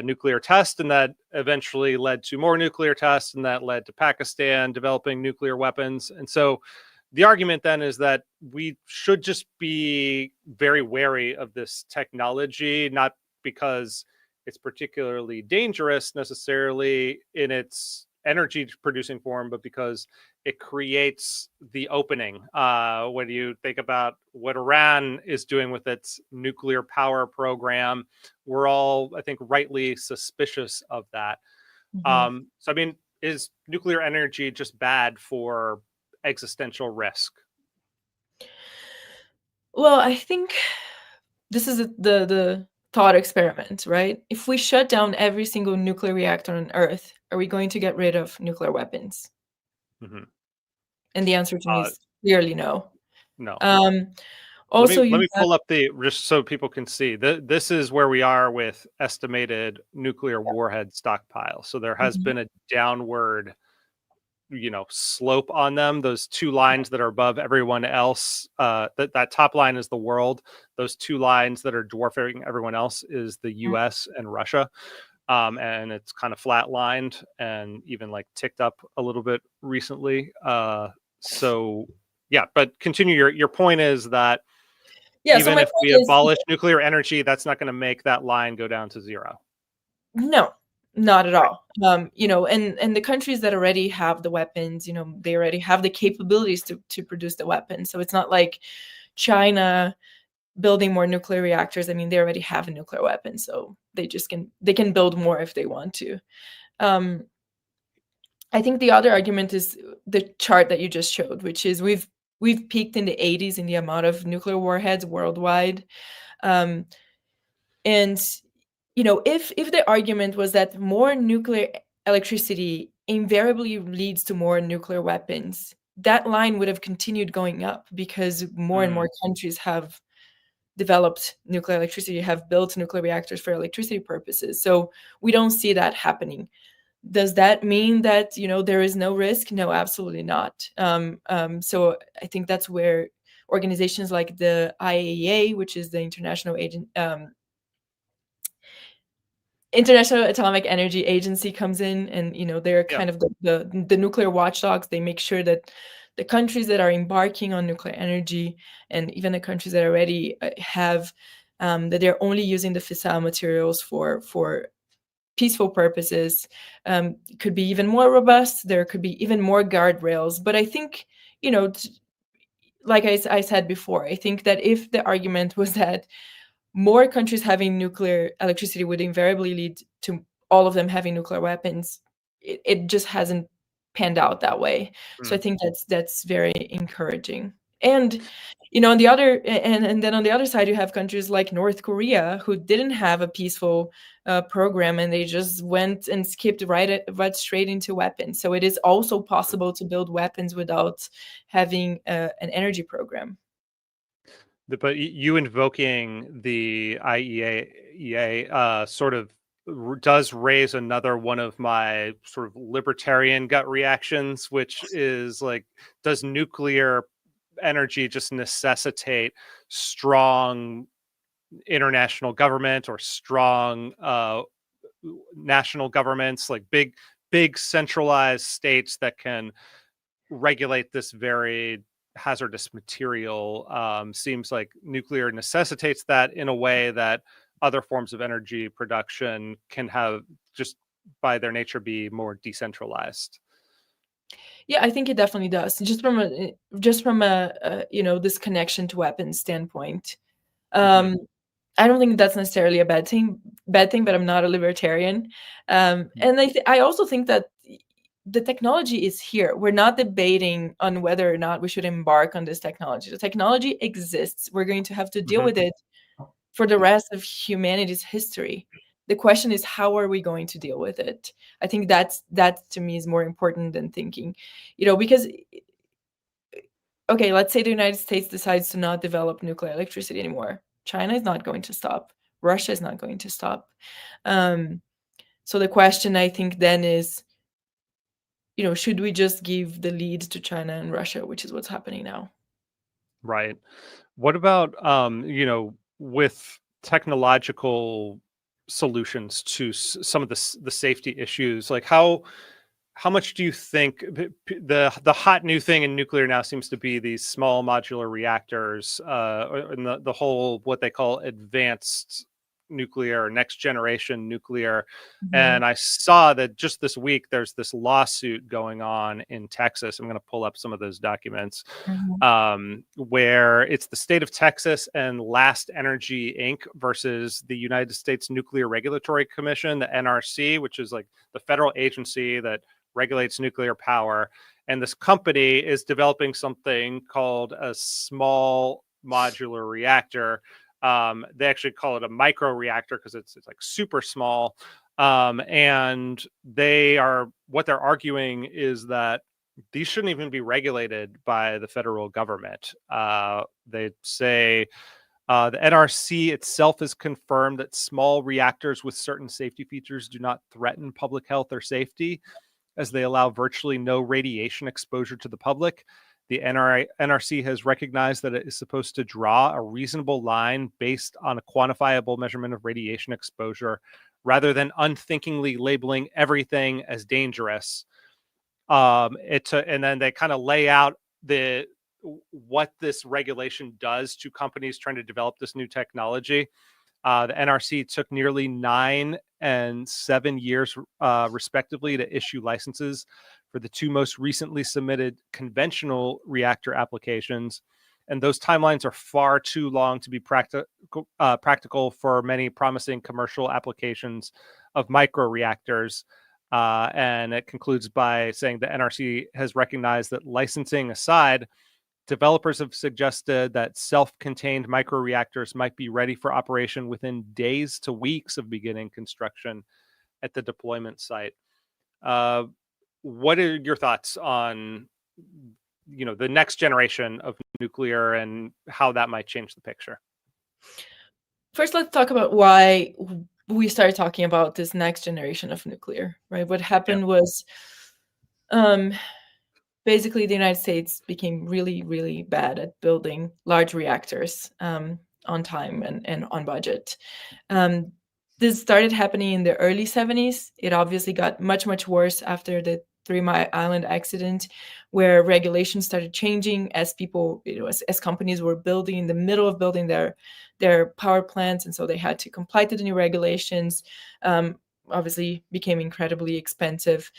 nuclear test, and that eventually led to more nuclear tests, and that led to Pakistan developing nuclear weapons. And so the argument then is that we should just be very wary of this technology, not because it's particularly dangerous necessarily in its energy producing form, but because it creates the opening. When you think about what Iran is doing with its nuclear power program, we're all, I think, rightly suspicious of that. So, I mean, is nuclear energy just bad for existential risk? Well, I think this is the thought experiment, right? If we shut down every single nuclear reactor on Earth, are we going to get rid of nuclear weapons? And the answer to me is clearly no. No. Also, let me pull up just so people can see. This is where we are with estimated nuclear warhead stockpile. So there has been a downward, slope on them. Those two lines that are above everyone else, that top line is the world. Those two lines that are dwarfing everyone else is the US and Russia. And it's kind of flatlined and even like ticked up a little bit recently. So yeah, but continue. Your point is that even if we abolish nuclear energy, that's not going to make that line go down to zero. No, not at all. And the countries that already have the weapons, they already have the capabilities to produce the weapons. So it's not like China building more nuclear reactors. I mean, they already have a nuclear weapon, so they can build more if they want to. I think the other argument is the chart that you just showed, which is we've peaked in the 80s in the amount of nuclear warheads worldwide. And if the argument was that more nuclear electricity invariably leads to more nuclear weapons, that line would have continued going up because more and more countries have developed nuclear electricity, have built nuclear reactors for electricity purposes. So we don't see that happening. Does that mean that, there is no risk? No, absolutely not. So I think that's where organizations like the IAEA, which is the International Atomic Energy Agency, comes in, and they're kind of the nuclear watchdogs. They make sure that the countries that are embarking on nuclear energy, and even the countries that already have, that they're only using the fissile materials for peaceful purposes, could be even more robust. There could be even more guardrails. But I think, like I said before, I think that if the argument was that more countries having nuclear electricity would invariably lead to all of them having nuclear weapons, it just hasn't panned out that way. So I think that's very encouraging. And on the other and then on the other side, you have countries like North Korea, who didn't have a peaceful program, and they just went and skipped right straight into weapons. So it is also possible to build weapons without having an energy program. But you invoking the IAEA sort of does raise another one of my sort of libertarian gut reactions, which is like, does nuclear energy just necessitate strong international government or strong national governments, like big centralized states that can regulate this very hazardous material? Seems like nuclear necessitates that in a way that other forms of energy production can have, just by their nature, be more decentralized. Yeah, I think it definitely does. Just from a this connection to weapons standpoint. I don't think that's necessarily a bad thing, but I'm not a libertarian. And I also think that the technology is here. We're not debating on whether or not we should embark on this technology. The technology exists. We're going to have to deal with it for the rest of humanity's history. The question is, how are we going to deal with it? I think that to me is more important than thinking, because, okay, let's say the United States decides to not develop nuclear electricity anymore. China is not going to stop. Russia is not going to stop. So the question, I think, then is, should we just give the lead to China and Russia, which is what's happening now? Right. What about, with technological solutions to some of the safety issues? Like how much do you think the hot new thing in nuclear now seems to be these small modular reactors, and the whole what they call advanced nuclear, next generation nuclear. And I saw that just this week there's this lawsuit going on in Texas. I'm going to pull up some of those documents, where it's the state of Texas and Last Energy Inc. versus the United States Nuclear Regulatory Commission, the NRC, which is like the federal agency that regulates nuclear power. And this company is developing something called a small modular reactor. They actually call it a micro reactor because it's like super small. And what they're arguing is that these shouldn't even be regulated by the federal government. They say the NRC itself has confirmed that small reactors with certain safety features do not threaten public health or safety, as they allow virtually no radiation exposure to the public. The NRC has recognized that it is supposed to draw a reasonable line based on a quantifiable measurement of radiation exposure, rather than unthinkingly labeling everything as dangerous. And then they kind of lay out what this regulation does to companies trying to develop this new technology. The NRC took nearly 9 and 7 years, respectively, to issue licenses for the 2 most recently submitted conventional reactor applications. And those timelines are far too long to be practical for many promising commercial applications of micro reactors. And it concludes by saying the NRC has recognized that, licensing aside, developers have suggested that self-contained microreactors might be ready for operation within days to weeks of beginning construction at the deployment site. what are your thoughts on, the next generation of nuclear and how that might change the picture? First, let's talk about why we started talking about this next generation of nuclear, right? What happened was basically the United States became really, really bad at building large reactors on time and on budget. This started happening in the early 70s. It obviously got much, much worse after the 3 Mile Island accident, where regulations started changing as people, as companies were building in the middle of building their power plants, and so they had to comply to the new regulations. Obviously, became incredibly expensive,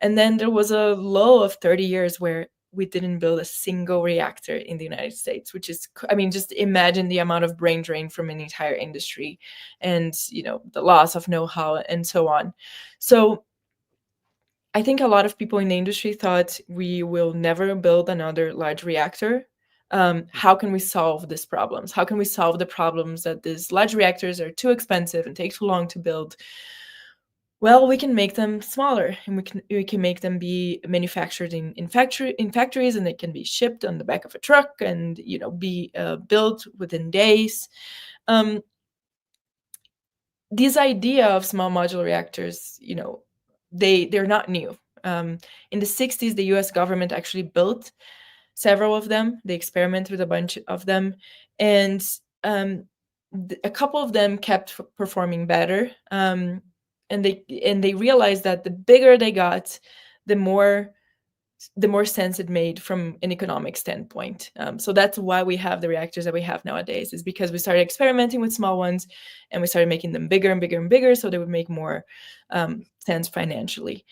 and then there was a lull of 30 years where we didn't build a single reactor in the United States, which is, I mean, just imagine the amount of brain drain from an entire industry and, the loss of know-how and so on. So I think a lot of people in the industry thought we will never build another large reactor. How can we solve these problems? How can we solve the problems that these large reactors are too expensive and take too long to build? Well, we can make them smaller, and we can make them be manufactured in factories, and they can be shipped on the back of a truck, and be built within days. This idea of small modular reactors, they're not new. In the 60s, the U.S. government actually built several of them. They experimented with a bunch of them, and a couple of them kept performing better. And they realized that the bigger they got, the more sense it made from an economic standpoint. So that's why we have the reactors that we have nowadays, is because we started experimenting with small ones, and we started making them bigger and bigger and bigger, so they would make more sense financially.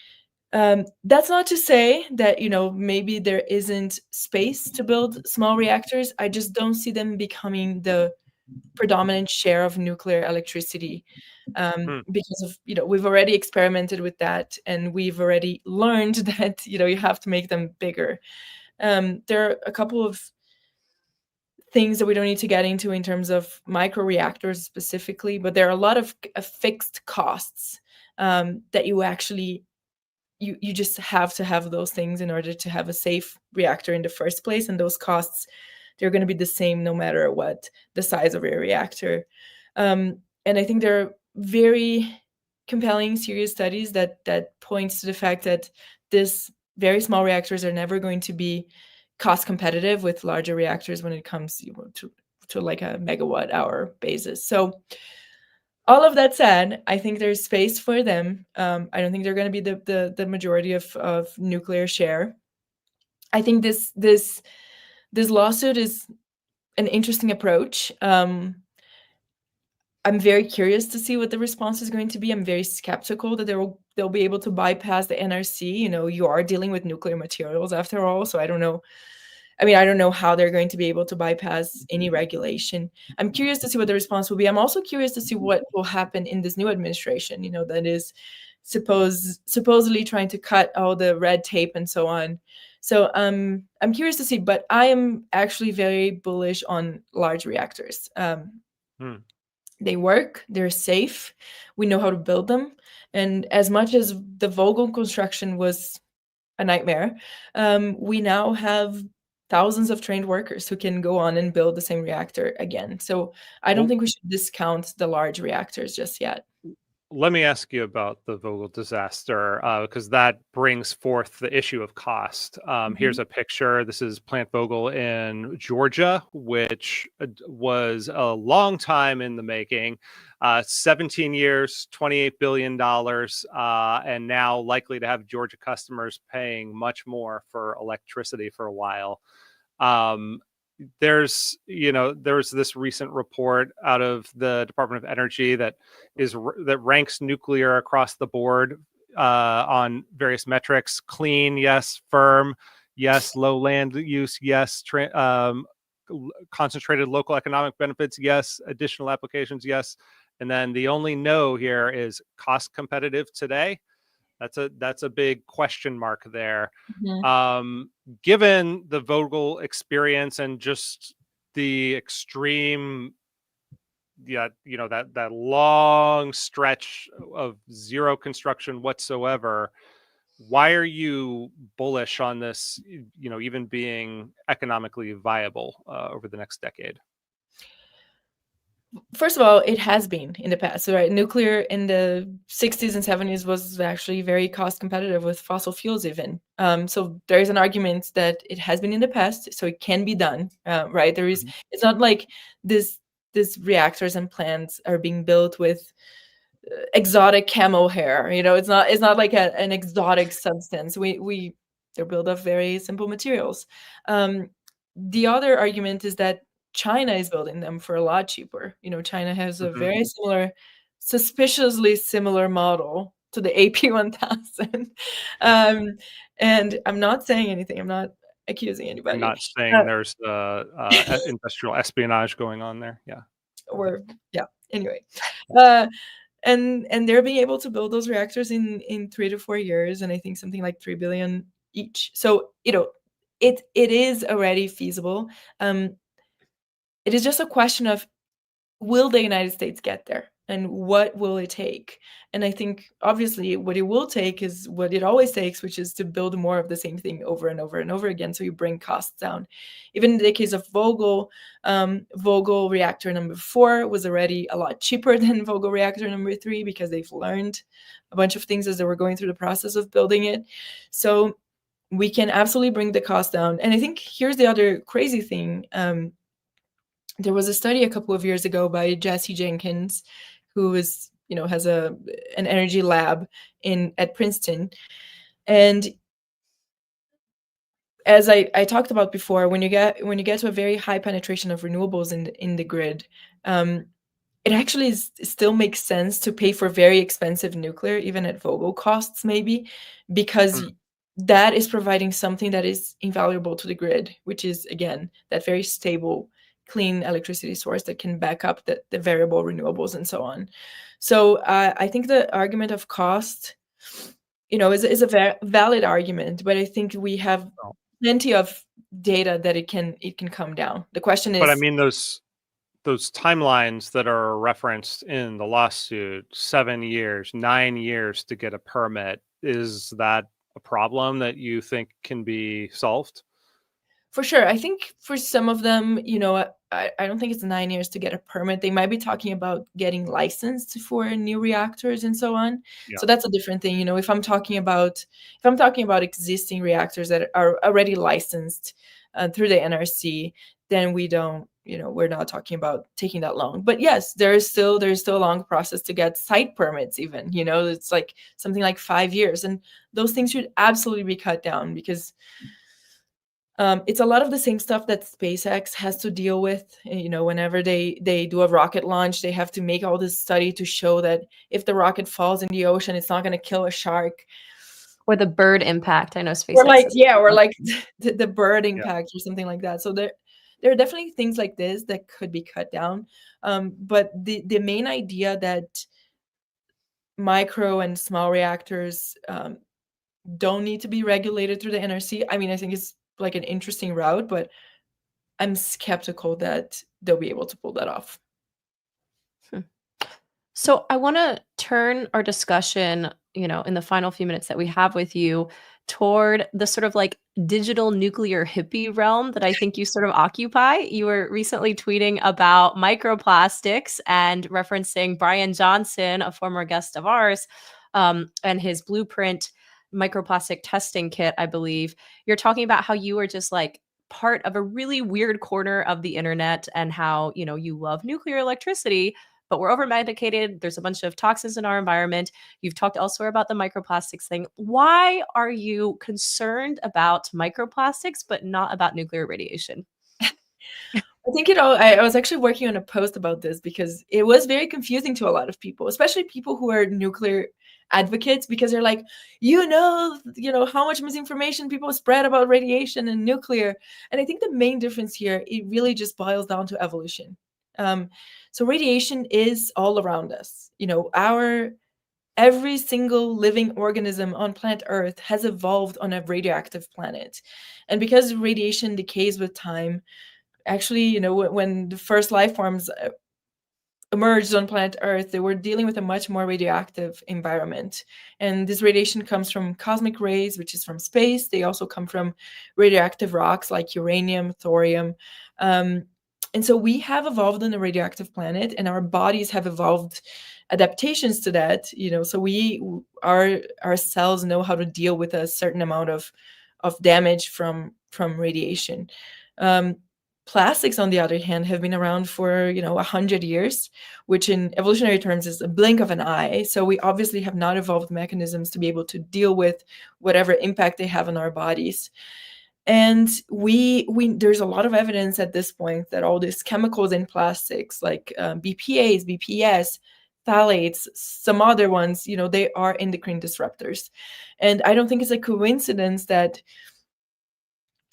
That's not to say that maybe there isn't space to build small reactors. I just don't see them becoming the predominant share of nuclear electricity, because of we've already experimented with that, and we've already learned that you have to make them bigger. There are a couple of things that we don't need to get into in terms of micro reactors specifically, but there are a lot of fixed costs that you actually you just have to have those things in order to have a safe reactor in the first place, and those costs, they're going to be the same no matter what the size of your reactor. And I think there are very compelling, serious studies that points to the fact that this very small reactors are never going to be cost competitive with larger reactors when it comes to like a megawatt hour basis. So all of that said, I think there's space for them. I don't think they're going to be the majority of nuclear share. I think this lawsuit is an interesting approach. I'm very curious to see what the response is going to be. I'm very skeptical that they'll be able to bypass the NRC. You are dealing with nuclear materials after all, so I don't know. I mean, I don't know how they're going to be able to bypass any regulation. I'm curious to see what the response will be. I'm also curious to see what will happen in this new administration, that is supposedly trying to cut all the red tape and so on. So I'm curious to see, but I am actually very bullish on large reactors. They work, they're safe, we know how to build them. And as much as the Vogtle construction was a nightmare, we now have thousands of trained workers who can go on and build the same reactor again. So I don't think we should discount the large reactors just yet. Let me ask you about the Vogtle disaster, because that brings forth the issue of cost. Here's a picture. This is Plant Vogtle in Georgia, which was a long time in the making. 17 years, $28 billion, and now likely to have Georgia customers paying much more for electricity for a while. There's this recent report out of the Department of Energy that ranks nuclear across the board on various metrics: clean, yes; firm, yes; low land use, yes; concentrated local economic benefits, yes; additional applications, yes; and then the only no here is cost competitive today. That's a big question mark there. Given the Vogtle experience and just the extreme, that long stretch of zero construction whatsoever, why are you bullish on this, even being economically viable over the next decade? First of all, it has been in the past, right? Nuclear in the 60s and 70s was actually very cost competitive with fossil fuels even. So there is an argument that it has been in the past, so it can be done, right? It's not like this reactors and plants are being built with exotic camel hair. It's not like an exotic substance. They're built of very simple materials. The other argument is that China is building them for a lot cheaper. China has a very suspiciously similar model to the AP1000. And I'm not saying anything. I'm not accusing anybody. I'm not saying there's industrial espionage going on there. Yeah. Anyway. And they're being able to build those reactors in 3 to 4 years, and I think something like 3 billion each. So it is already feasible. It is just a question of, will the United States get there, and what will it take? And I think obviously what it will take is what it always takes, which is to build more of the same thing over and over and over again, so you bring costs down. Even in the case of Vogel reactor number 4 was already a lot cheaper than Vogel reactor number 3, because they've learned a bunch of things as they were going through the process of building it. So we can absolutely bring the cost down. And I think here's the other crazy thing. There was a study a couple of years ago by Jesse Jenkins, who has an energy lab at Princeton. And as I talked about before, when you get to a very high penetration of renewables in the grid, it actually still makes sense to pay for very expensive nuclear, even at Vogel costs maybe, because that is providing something that is invaluable to the grid, which is, again, that very stable, clean electricity source that can back up the variable renewables and so on. So I think the argument of cost, is a valid argument, but I think we have plenty of data that it can come down. The question is, but I mean, those timelines that are referenced in the lawsuit, 7 years, 9 years to get a permit, is that a problem that you think can be solved? For sure. I think for some of them, I don't think it's 9 years to get a permit. They might be talking about getting licensed for new reactors and so on. Yeah. So that's a different thing. If I'm talking about existing reactors that are already licensed through the NRC, then we're not talking about taking that long. But yes, there's still a long process to get site permits even. It's like something like 5 years. And those things should absolutely be cut down, because it's a lot of the same stuff that SpaceX has to deal with. Whenever they do a rocket launch, they have to make all this study to show that if the rocket falls in the ocean, it's not going to kill a shark. Or the bird impact. I know SpaceX. Or like the bird impact or something like that. So there are definitely things like this that could be cut down. But the main idea that micro and small reactors don't need to be regulated through the NRC, I think it's like an interesting route, but I'm skeptical that they'll be able to pull that off. So I want to turn our discussion, in the final few minutes that we have with you, toward the sort of like digital nuclear hippie realm that I think you sort of occupy. You were recently tweeting about microplastics and referencing Brian Johnson, a former guest of ours, and his blueprint microplastic testing kit, I believe. You're talking about how you are just like part of a really weird corner of the internet, and how, you love nuclear electricity, but we're over medicated. There's a bunch of toxins in our environment. You've talked elsewhere about the microplastics thing. Why are you concerned about microplastics, but not about nuclear radiation? I think I was actually working on a post about this because it was very confusing to a lot of people, especially people who are nuclear advocates, because they're like, how much misinformation people spread about radiation and nuclear. And I think the main difference here, it really just boils down to evolution. So radiation is all around us. Every single living organism on planet Earth has evolved on a radioactive planet. And because radiation decays with time, actually, when the first life forms emerged on planet Earth, they were dealing with a much more radioactive environment. And this radiation comes from cosmic rays, which is from space. They also come from radioactive rocks like uranium, thorium. And so we have evolved on a radioactive planet, and our bodies have evolved adaptations to that. So our cells know how to deal with a certain amount of damage from radiation. Plastics, on the other hand, have been around for 100 years, which in evolutionary terms is a blink of an eye. So we obviously have not evolved mechanisms to be able to deal with whatever impact they have on our bodies. And we there's a lot of evidence at this point that all these chemicals in plastics, like BPAs, BPS, phthalates, some other ones, they are endocrine disruptors. And I don't think it's a coincidence that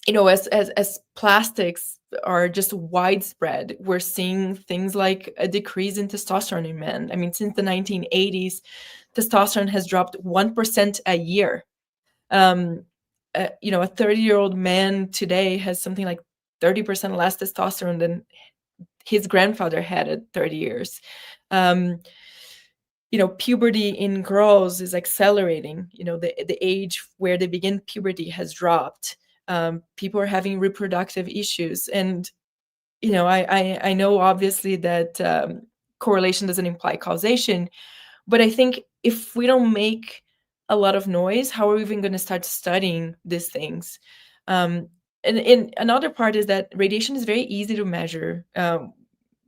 as plastics are just widespread, we're seeing things like a decrease in testosterone in men. I mean, since the 1980s, testosterone has dropped 1% a year. A 30-year-old man today has something like 30% less testosterone than his grandfather had at 30 years. Puberty in girls is accelerating. The age where they begin puberty has dropped. People are having reproductive issues. And, I know obviously that correlation doesn't imply causation, but I think if we don't make a lot of noise, how are we even going to start studying these things? And another part is that radiation is very easy to measure.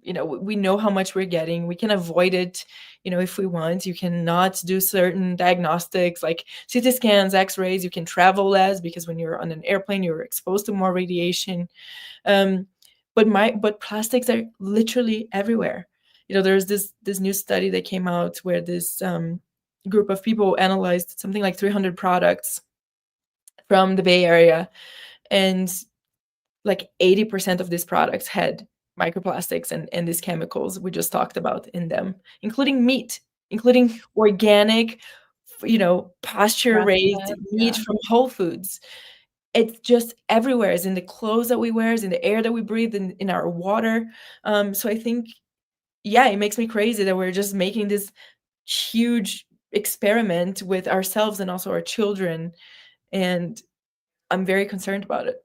We know how much we're getting. We can avoid it, if we want. You cannot do certain diagnostics like CT scans, X-rays. You can travel less because when you're on an airplane, you're exposed to more radiation. But plastics are literally everywhere. There's this new study that came out where this group of people analyzed something like 300 products from the Bay Area, and like 80% of these products had microplastics and these chemicals we just talked about in them, including meat, including organic, pasture-raised meat from Whole Foods. It's just everywhere. It's in the clothes that we wear, it's in the air that we breathe, in our water. So I think, it makes me crazy that we're just making this huge experiment with ourselves and also our children. And I'm very concerned about it.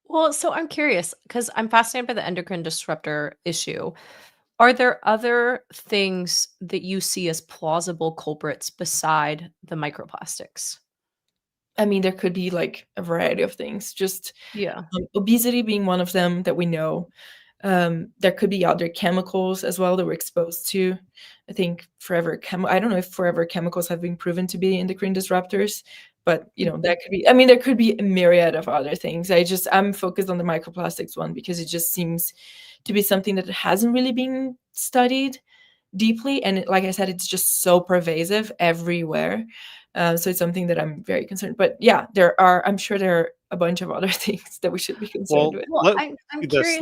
Well, so I'm curious because I'm fascinated by the endocrine disruptor issue. Are there other things that you see as plausible culprits beside the microplastics? I mean, there could be like a variety of things, just Yeah. obesity being one of them that we know. There could be other chemicals as well that we're exposed to. I think I don't know if forever chemicals have been proven to be endocrine disruptors, but that could be, I mean, there could be a myriad of other things. I'm focused on the microplastics one because it just seems to be something that hasn't really been studied deeply. And like I said, it's just so pervasive everywhere. So it's something that I'm very concerned. But yeah, I'm sure there are a bunch of other things that we should be concerned with. Well, I'm curious.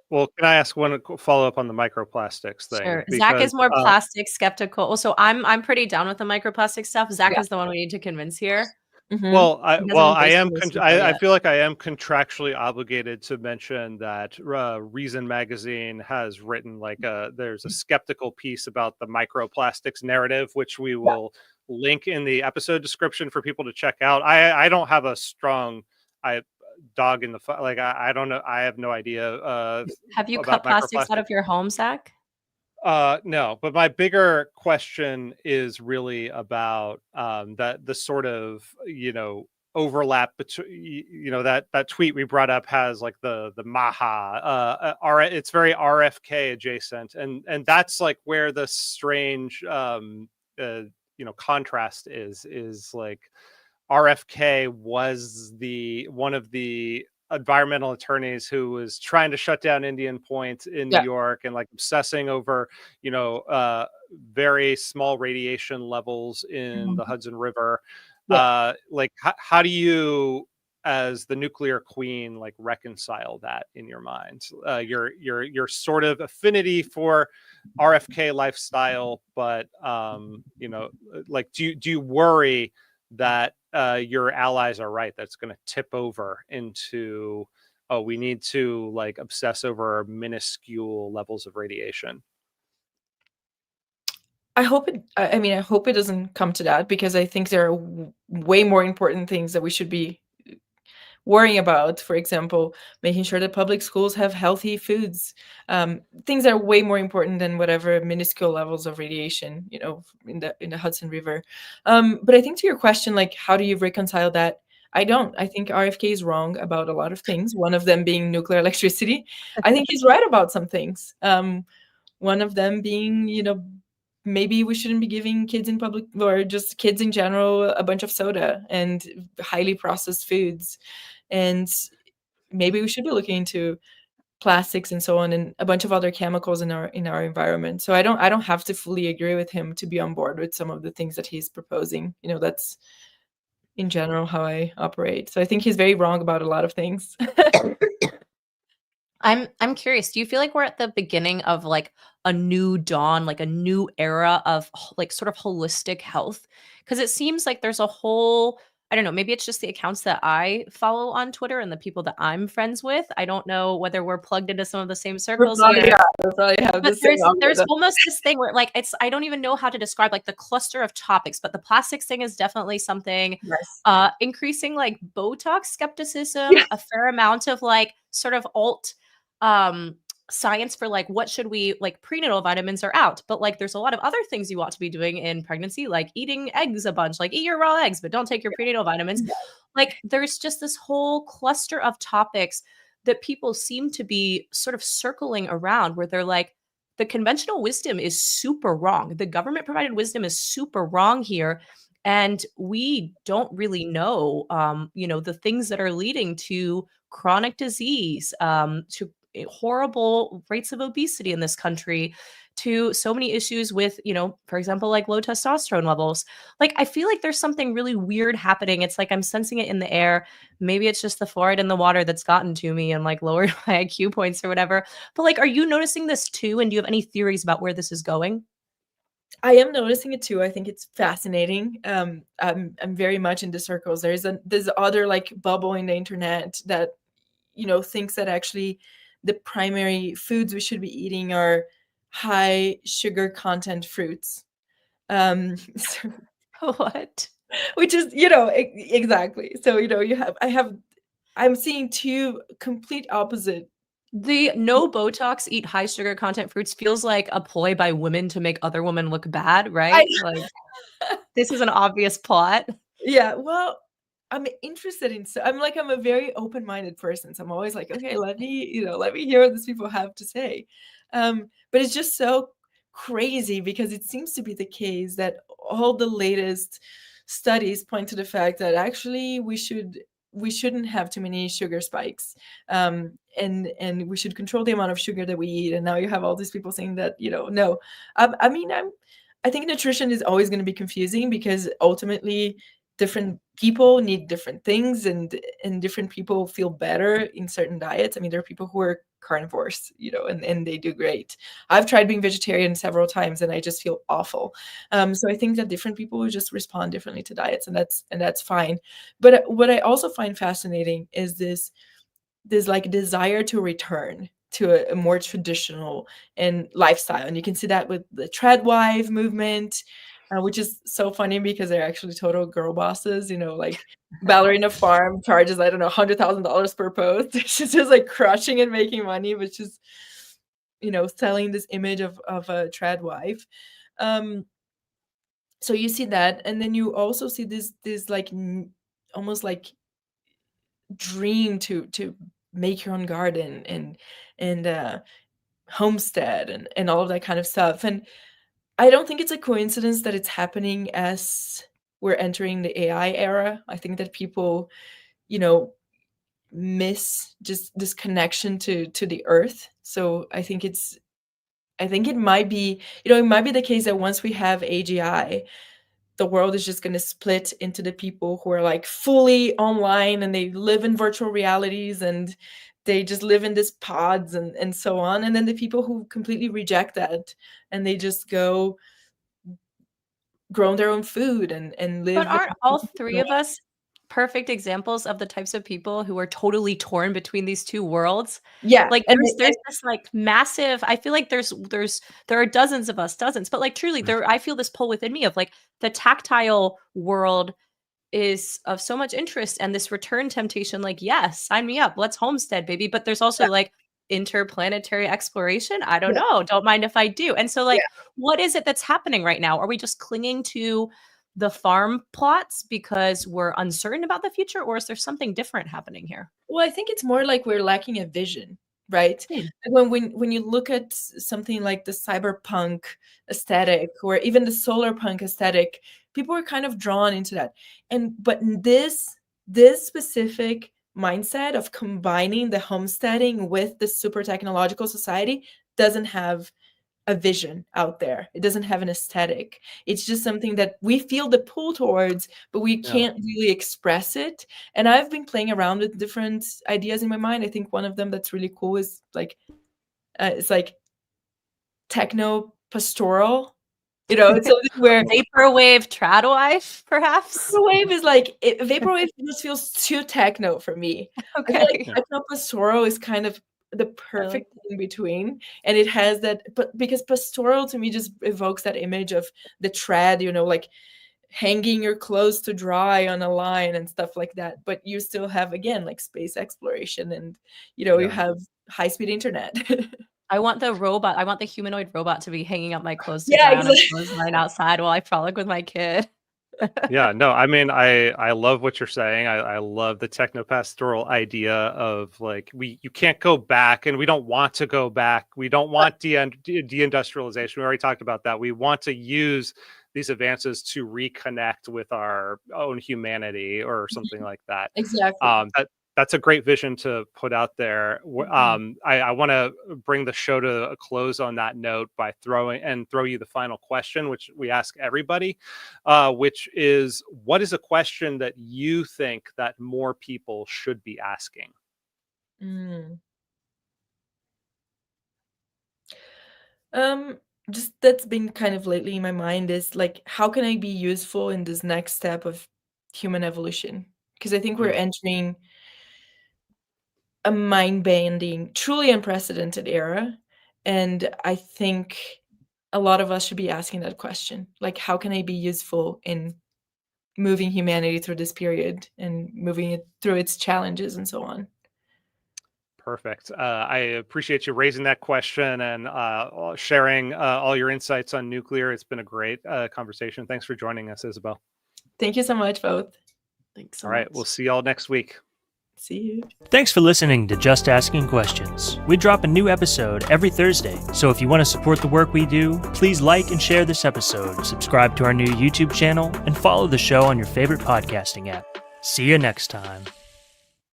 Well, can I ask one follow-up on the microplastics thing? Sure. Zach is more plastic skeptical. Also, I'm pretty down with the microplastic stuff. Zach is the one we need to convince here. Mhm. Well, I feel like I am contractually obligated to mention that Reason Magazine has written there's a skeptical piece about the microplastics narrative, which we will link in the episode description for people to check out. I don't have a strong dog in the fight. I don't know. I have no idea. Have you cut plastics out of your home, Zach? No, but my bigger question is really about the sort of overlap between that tweet we brought up has like the Maha it's very RFK adjacent, and that's like where the strange contrast is like RFK was one of the environmental attorneys who was trying to shut down Indian Point in New York and like obsessing over, very small radiation levels in the Hudson River. How do you, as the nuclear queen, like reconcile that in your mind? Your sort of affinity for RFK lifestyle, but do you worry that your allies are right, that's going to tip over into, we need to like obsess over minuscule levels of radiation? I hope it. I mean, I hope it doesn't come to that, because I think there are way more important things that we should be worrying about. For example, making sure that public schools have healthy foods. Things that are way more important than whatever minuscule levels of radiation, in the Hudson River. But I think, to your question, like, how do you reconcile that? I don't. I think RFK is wrong about a lot of things. One of them being nuclear electricity. I think he's right about some things. One of them being, maybe we shouldn't be giving kids in public, or just kids in general, a bunch of soda and highly processed foods. And maybe we should be looking into plastics and so on, and a bunch of other chemicals in our environment. So I don't have to fully agree with him to be on board with some of the things that he's proposing. That's in general how I operate. So I think he's very wrong about a lot of things. I'm curious, do you feel like we're at the beginning of like a new dawn, like a new era of like sort of holistic health? Because it seems like there's a whole, I don't know, maybe it's just the accounts that I follow on Twitter and the people that I'm friends with. I don't know whether we're plugged into some of the same circles here. We probably have But the same there's almost this thing where like I don't even know how to describe like the cluster of topics, but the plastics thing is definitely something. Yes. Increasing like Botox skepticism, a fair amount of like sort of alt science for like what should we, like prenatal vitamins are out, but like there's a lot of other things you ought to be doing in pregnancy, like eating eggs a bunch, like eat your raw eggs, but don't take your prenatal vitamins. Like there's just this whole cluster of topics that people seem to be sort of circling around, where they're like, the conventional wisdom is super wrong. The government provided wisdom is super wrong here. And we don't really know, the things that are leading to chronic disease, to horrible rates of obesity in this country, to so many issues with, for example, like low testosterone levels. Like, I feel like there's something really weird happening. It's like I'm sensing it in the air. Maybe it's just the fluoride in the water that's gotten to me and like lowered my IQ points or whatever. But like, are you noticing this too? And do you have any theories about where this is going? I am noticing it too. I think it's fascinating. I'm very much into circles. There's other like bubble in the internet that thinks that actually the primary foods we should be eating are high sugar content fruits. So, What? which is exactly. So I'm seeing two complete opposite. The no Botox, eat high sugar content fruits feels like a ploy by women to make other women look bad, right? Like, this is an obvious plot. Yeah, well, I'm interested in. So I'm a very open-minded person. So I'm always like, okay, let me hear what these people have to say. But it's just so crazy, because it seems to be the case that all the latest studies point to the fact that actually we shouldn't have too many sugar spikes, and we should control the amount of sugar that we eat. And now you have all these people saying that no. I think nutrition is always going to be confusing, because ultimately different people need different things, and different people feel better in certain diets. I mean, there are people who are carnivores, and they do great. I've tried being vegetarian several times and I just feel awful. So I think that different people will just respond differently to diets, and that's fine. But what I also find fascinating is this like desire to return to a more traditional and lifestyle. And you can see that with the treadwife movement, which is so funny because they're actually total girl bosses. Like Ballerina Farm charges, I don't know, $100,000 per post. She's just like crushing and making money, but she's selling this image of a treadwife. So you see that, and then you also see this like almost like dream to make your own garden and homestead and all of that kind of stuff. And I don't think it's a coincidence that it's happening as we're entering the AI era. I think that people, miss just this connection to the earth. So I think it might be, it might be the case that once we have AGI, the world is just going to split into the people who are like fully online and they live in virtual realities and they just live in these pods and so on. And then the people who completely reject that and they just go grow their own food and live. But aren't all three of us perfect examples of the types of people who are totally torn between these two worlds. Yeah, Like and there's this like massive, I feel like there are dozens of us, dozens, but like truly I feel this pull within me of like the tactile world is of so much interest, and this return temptation, like, yes, sign me up, let's homestead, baby. But there's also like interplanetary exploration. I don't know. Don't mind if I do. And so like, what is it that's happening right now? Are we just clinging to the farm plots because we're uncertain about the future, or is there something different happening here? Well, I think it's more like we're lacking a vision, right? When you look at something like the cyberpunk aesthetic or even the solar punk aesthetic, people are kind of drawn into that. But this specific mindset of combining the homesteading with the super technological society doesn't have a vision out there. It doesn't have an aesthetic. It's just something that we feel the pull towards, but we can't really express it. And I've been playing around with different ideas in my mind. I think one of them that's really cool is like, it's like techno pastoral. You know, it's something where vaporwave tradwife, perhaps. Vaporwave is like vaporwave just feels too techno for me. Okay, I feel like techno pastoral is kind of the perfect in between, and it has that, but because pastoral to me just evokes that image of the trad, you know, like hanging your clothes to dry on a line and stuff like that, but you still have, again, like space exploration, and you know, you have high-speed internet. I want the humanoid robot to be hanging up my clothes to dry on a clothesline outside while I frolic with my kid. Yeah, no, I mean, I love what you're saying. I love the technopastoral idea of like, you can't go back, and we don't want to go back. We don't want deindustrialization. We already talked about that. We want to use these advances to reconnect with our own humanity or something like that. Exactly. That's a great vision to put out there. I want to bring the show to a close on that note by throw you the final question, which we ask everybody, which is, what is a question that you think that more people should be asking? Just that's been kind of lately in my mind is like, how can I be useful in this next step of human evolution? Because I think we're entering a mind-bending, truly unprecedented era, and I think a lot of us should be asking that question. Like, how can I be useful in moving humanity through this period and moving it through its challenges and so on? Perfect. I appreciate you raising that question and sharing all your insights on nuclear. It's been a great conversation. Thanks for joining us, Isabelle. Thank you so much, both. Thanks so much. All right, we'll see y'all next week. See you. Thanks for listening to Just Asking Questions. We drop a new episode every Thursday, so if you want to support the work we do, please like and share this episode, subscribe to our new YouTube channel, and follow the show on your favorite podcasting app. See you next time.